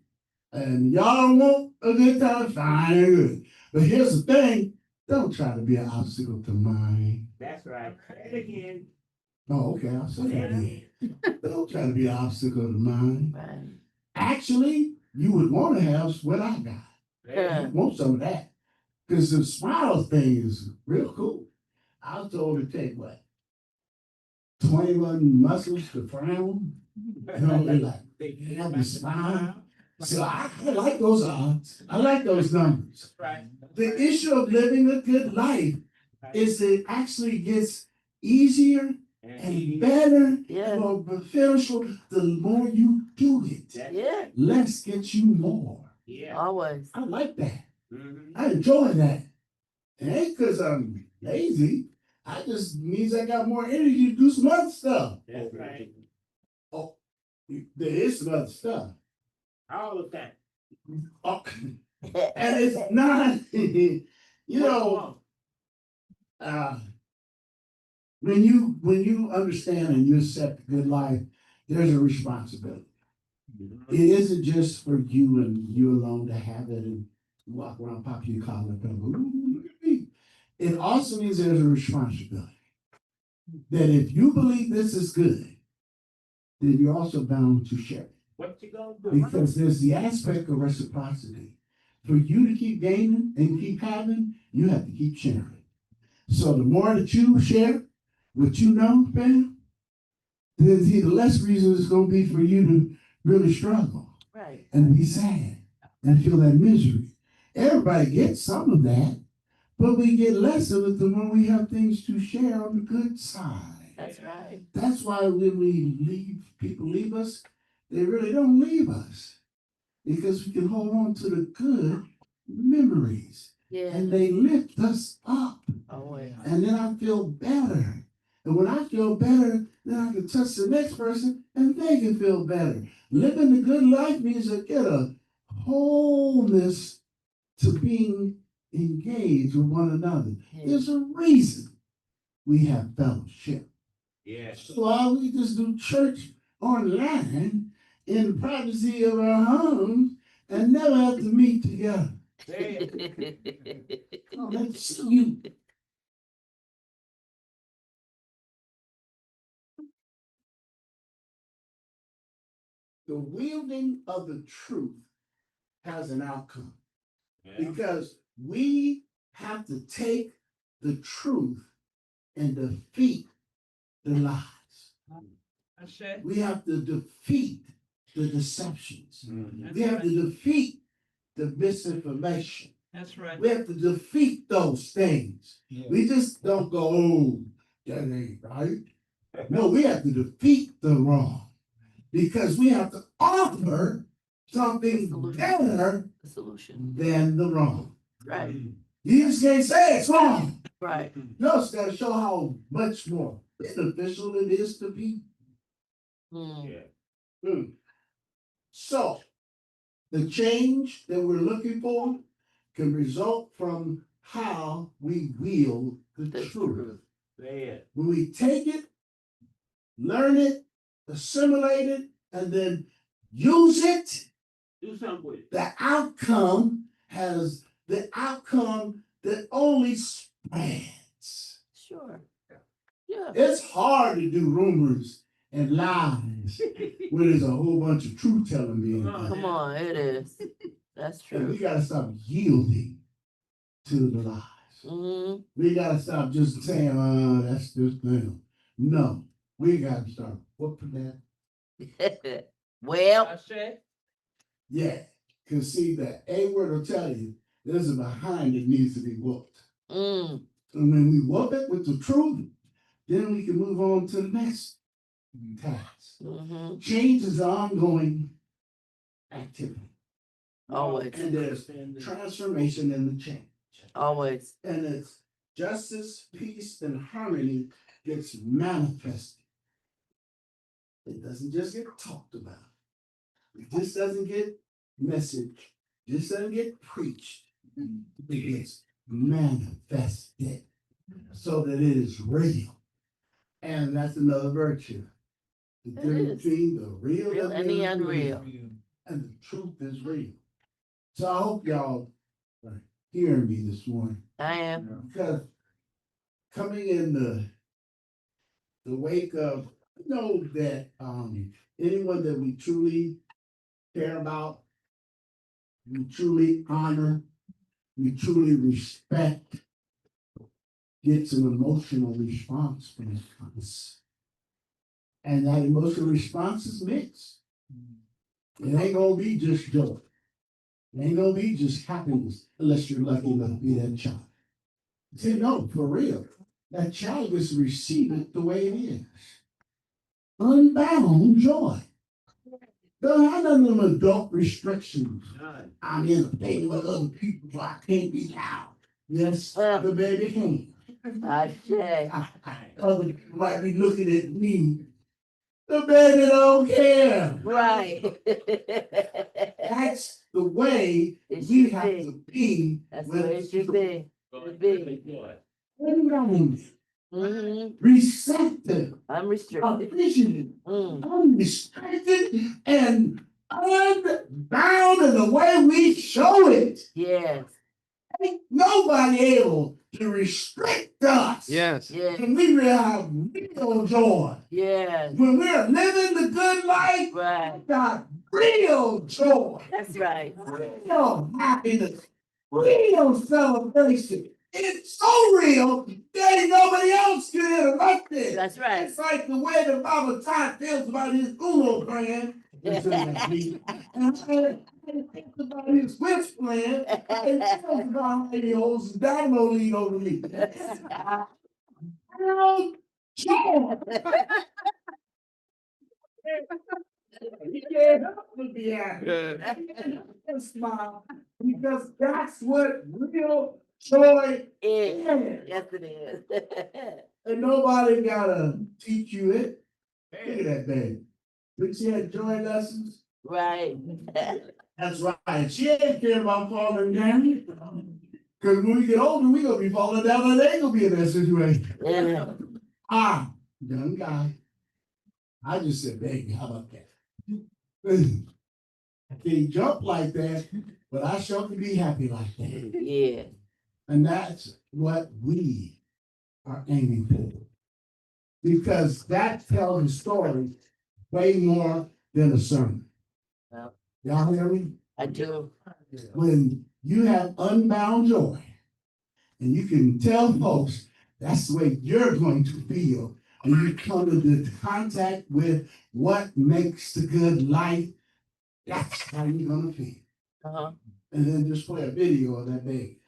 And y'all want a good time, fine and good. But here's the thing, don't try to be an obstacle to mine. That's right. Again. Oh, okay, I'll say that again. Don't try to be an obstacle to mine. Right. Actually, you would want to have what I got. Yeah. You want some of that. Because the smile thing is real cool. I was told to take what? 21 muscles to frown. You know, they're like, they have the smile. So I like those odds. I like those numbers. Right. The issue of living a good life is it actually gets easier and better, more beneficial the more you do it. Yeah. Less gets you more. Yeah. Always. I like that. I enjoy that. It ain't because I'm lazy. I just means I got more energy to do some other stuff. That's right. Oh, there is some other stuff. All of that. Oh, and it's not, you know, when you understand and you accept a good life, there's a responsibility. It isn't just for you and you alone to have it and walk around popping your collar and go, "Ooh, look at me." It also means there's a responsibility. That if you believe this is good, then you're also bound to share it. What you gonna do? Because there's the aspect of reciprocity. For you to keep gaining and keep having, you have to keep sharing. So the more that you share what you know, fam, then the less reason it's going to be for you to really struggle. Right. And be sad and feel that misery. Everybody gets some of that, but we get less of it the more we have things to share on the good side. That's right. That's why when people leave us, they really don't leave us because we can hold on to the good memories. Yeah. And they lift us up. Oh, yeah. And then I feel better. And when I feel better, then I can touch the next person and they can feel better. Living the good life means to get a wholeness to being engaged with one another. Yeah. There's a reason we have fellowship. Yes. So why we just do church online in the privacy of our homes and never have to meet together. Oh, that's you. The wielding of the truth has an outcome. Yeah. Because we have to take the truth and defeat the lies. We have to defeat the deceptions. We have to defeat the misinformation. That's right. We have to defeat those things. Yeah. We just don't go, oh, that ain't right. No, we have to defeat the wrong because we have to offer something better than the wrong. Right. You just can't say it's wrong. Right. You just got to show how much more beneficial it is to people. Yeah. So, the change that we're looking for can result from how we wield the truth. When we take it, learn it, assimilate it, and then use it, do something with it. The outcome that only spreads. Sure. Yeah. It's hard to do rumors and lies when there's a whole bunch of truth telling being done. Come on, it is. That's true. And we gotta stop yielding to the lies. Mm-hmm. We gotta stop just saying, that's just them. No, we gotta start whooping that. Well, yeah, because see, the A word will tell you there's a behind that needs to be whooped. And when we whoop it with the truth, then we can move on to the next task. Mm-hmm. Change is an ongoing activity. Always. And there's transformation in the change. Always. And it's justice, peace, and harmony gets manifested. It doesn't just get talked about. It just doesn't get messaged. It just doesn't get preached. It gets manifested so that it is real. And that's another virtue. The difference between the real and the unreal. And the truth is real. So I hope y'all are hearing me this morning. I am. Because coming in the wake of, that anyone that we truly care about, we truly honor, we truly respect, gets an emotional response from us. And that emotional response is mixed. It ain't gonna be just joy. It ain't gonna be just happiness unless you're lucky enough to be that child. See, no, for real. That child is to receive it the way it is. Unbound joy. Don't have none of them adult restrictions. I'm entertaining with other people, so I can't be loud. Yes, the baby came. Okay. Other people might be looking at me. The baby don't care. Right. That's the way It we should have be. to be. That's the way it should be. Should be. Receptive, Unrestricted. appreciative, Mm. unrestricted, and unbound in the way we show it. Yes. Ain't nobody able to restrict us. Yes. Yes. And we will have real joy. Yes. When we're living the good life, Right. we got real joy, That's right. real happiness, real celebration. It's so real, there ain't nobody else can interrupt it. That's right. It's like the way that Baba Todd feels about his Uno plan. And I think about his Swiss plan. And tells about how he holds the dynamo lead over me. Real joy. He can't help but be happy. And smile, because that's what real joy is. Yes, it is. And nobody gotta teach you it. Look at that baby. But she had joy lessons. Right. That's right. She ain't care about falling down. Because when we get older, we gonna be falling down and they ain't gonna be in that situation. Yeah. Young guy. I just said, baby, how about that? I can't jump like that, but I sure can be happy like that. Yeah. And that's what we are aiming for. Because that tells a story way more than a sermon. Well, Y'all hear me? I do. When you have unbound joy, and you can tell folks that's the way you're going to feel when you come into contact with what makes the good life, that's how you're gonna feel. Uh-huh. And then just play a video of that baby.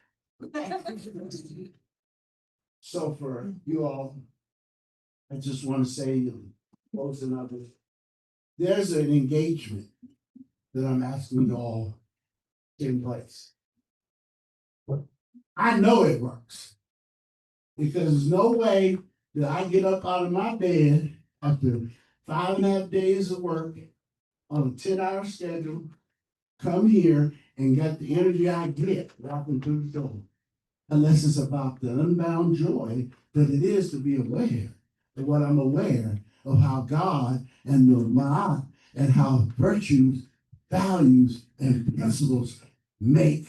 So for you all, I just want to say, closing up, there's an engagement that I'm asking you all in place. I know it works. Because there's no way that I get up out of my bed after 5.5 days of work on a 10-hour schedule, come here and get the energy I get walking through the door. Unless it's about the unbound joy that it is to be aware of what I'm aware of, how God and the Maat and how virtues, values, and principles make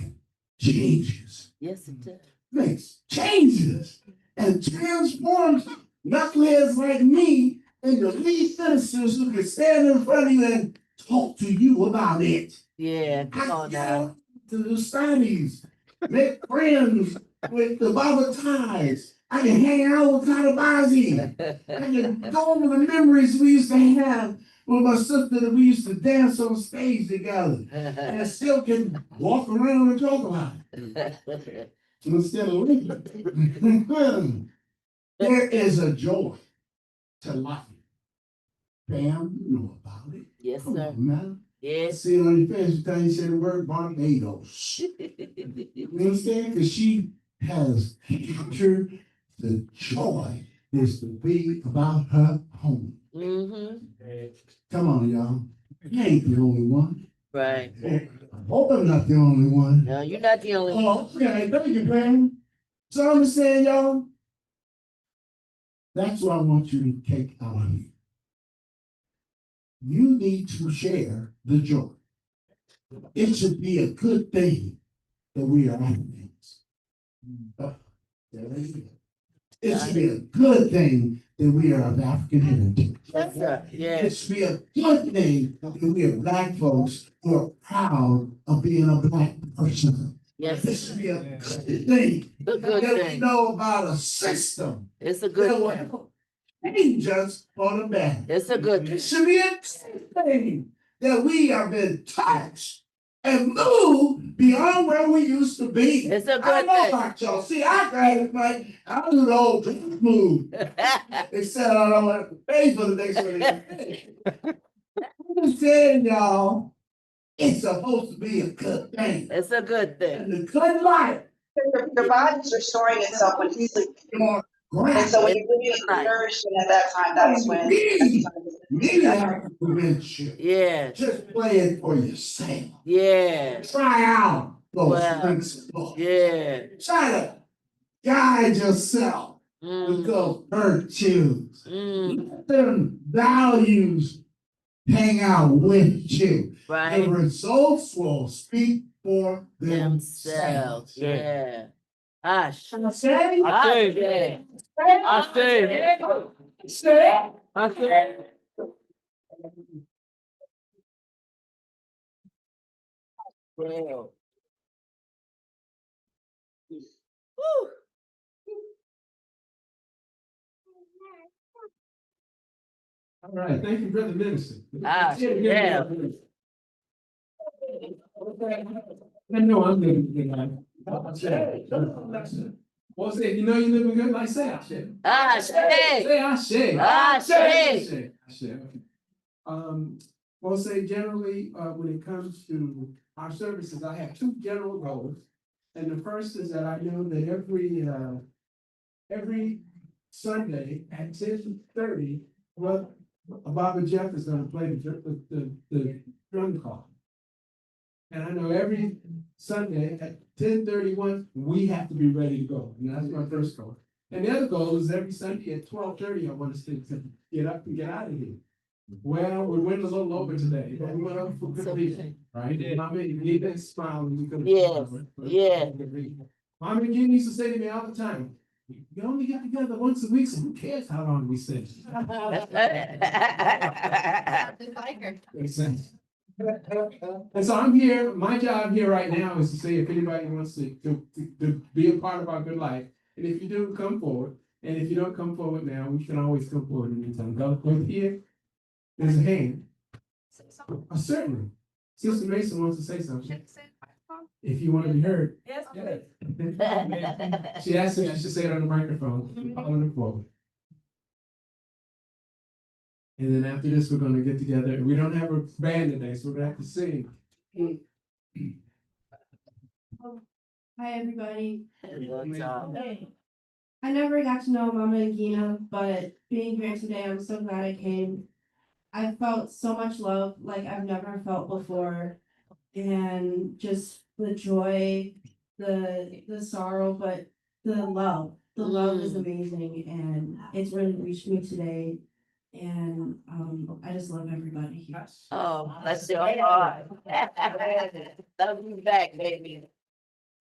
changes. Yes, it does. Makes changes and transforms knuckleheads like me into lead citizens who can stand in front of you and talk to you about it. Yeah, come on now. To the studies, make friends with the Baba ties. I can hang out with Kanabazi. I can go over the memories we used to have with my sister that we used to dance on stage together. And I still can walk around and talk about it. Instead of living. There is a joy to life. Pam, you know about it. Yes, Come sir. on, man. Yes. See it on your face every time you say the word Barbados. You understand? Because she has captured the joy is to be about her home. Mm-hmm. Come on, y'all. You ain't the only one. Right. I hope I'm not the only one. No, you're not the only one. Oh, okay. Thank you, Pam. So I'm saying, y'all, that's what I want you to take out of me. You need to share the joy. It should be a good thing that we are Africans. It should be a good thing that we are of African heritage. Yes, sir. It Yes. should be a good thing that we are Black folks who are proud of being a Black person. Yes. It should be a good thing A good that we thing. know about a system It's a that good will thing. help change us for the better. It's a good It thing. should be a good thing that we have been touched and moved beyond where we used to be. It's a I good don't know thing. about y'all. See, I graduated, I do the old dance move. They said I don't have to pay for the next one. I'm just saying, y'all, it's supposed to be a good thing. It's a good thing. And the good life Your body's restoring itself when you sleep. And so when you're giving it nourishment at that time, that's when. Many have to convince you. Yeah. Just play it for yourself. Yeah. Try out those Well, principles. yeah. Try to guide yourself with those virtues. Let them values hang out with you. Right. The results will speak for themselves. Yeah. Hush. I say. Well. All right, thank you, brother minister. Yeah. I know I'm living well, say, you know you living good, like say I should. Say I should. Well, say generally, when it comes to our services, I have two general goals. And the first is that I know that every Sunday at 10:30, well, Baba Jeff is gonna play the drum call. And I know every Sunday at 10:31, we have to be ready to go. And that's my first goal. And the other goal is every Sunday at 12:30, I want us to get up and get out of here. Well, we went a little over today, but we went up for good reason, right? And Mama, you need that smile when we could. Yes, yeah. Mama again used to say to me all the time, we only get together once a week, so who cares how long we stay? Makes sense. And so I'm here, my job here right now is to say if anybody wants to be a part of our good life, and if you do, come forward. And if you don't come forward now, we can always come forward anytime. Go here, there's a hand. Certainly. Sister Mason wants to say something. If you want to be heard. Yes. She asked if she should say it on the microphone. On the phone. And then after this, we're gonna get together. We don't have a band today, so we're gonna have to sing. Hi, everybody. Hey. I never got to know Mama and Gina, but being here today, I'm so glad I came. I felt so much love like I've never felt before, and just the joy, the sorrow, but the love. The love is amazing, and it's really reached me today. And I just love everybody here. Oh, bless your heart. Love you back, baby.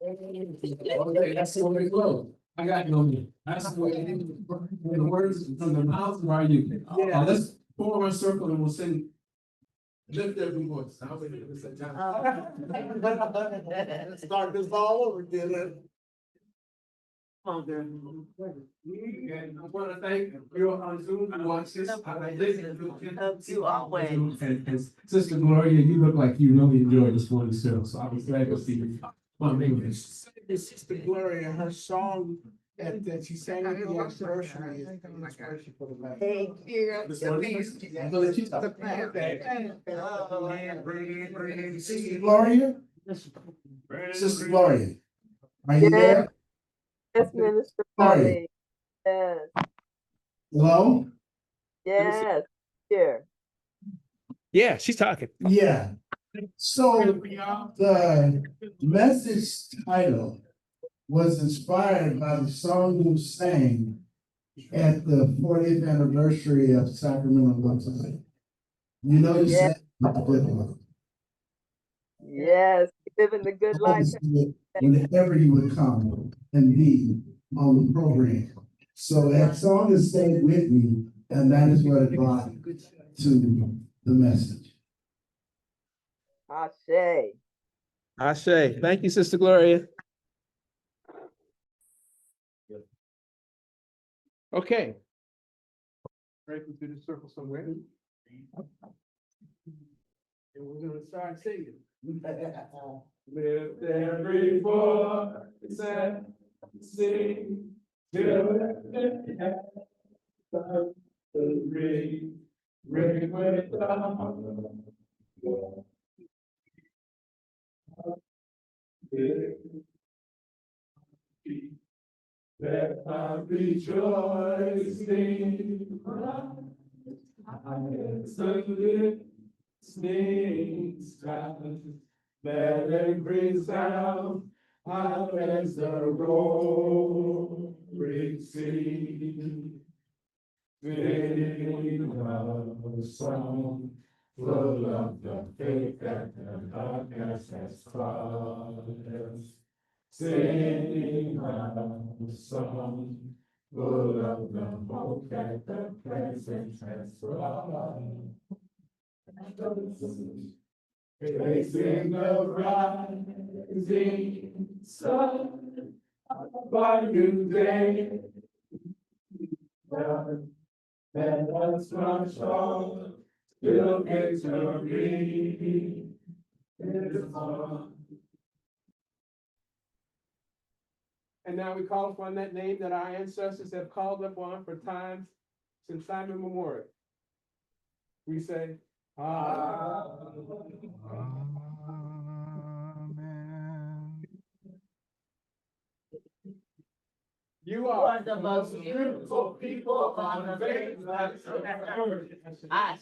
Okay, that's the way to go. I got you on me. That's the way it is. When the words from the mouth of our youth. Yeah. Let's form a circle and we'll sing. Lift every voice. I'll wait for this time. Let's start this all over again. And I want to thank you on Zoom who watched this. You always. And Sister Gloria, you look like you really enjoyed this morning service, so I was glad to see you. Sister Gloria, her song that she sang at the anniversary is inspiration for the message. Thank you. I'm gonna let you talk. Sister Gloria? Sister Gloria, are you there? Yes, Minister Gloria. Polly. Yes, Hello? yes, here. Yeah, she's talking. Yeah. So the message title was inspired by the song you sang at the 40th anniversary of Sacramento Baptism. You know you sang the good one. Yes, living the good life. Whenever you would come and be on the program. So that song has stayed with me, and that is what it brought to the message. Ashe. Ashe. Thank you, Sister Gloria. Okay. Breaking through the circle somewhere. And we're gonna start singing. Lift every voice and sing till the ring with Let our rejoicing rise the listening skies. Let every sound out as the roaring sea. Sing a song full of the faith that the darkness has closed. Sing a song full of the hope that the presence has brought. Facing the rising sun by new day. Let us march on till victory is won. And now we call upon that name that our ancestors have called upon for times since time immemorial. We say, Amen. You are the most beautiful people on the face of the earth. I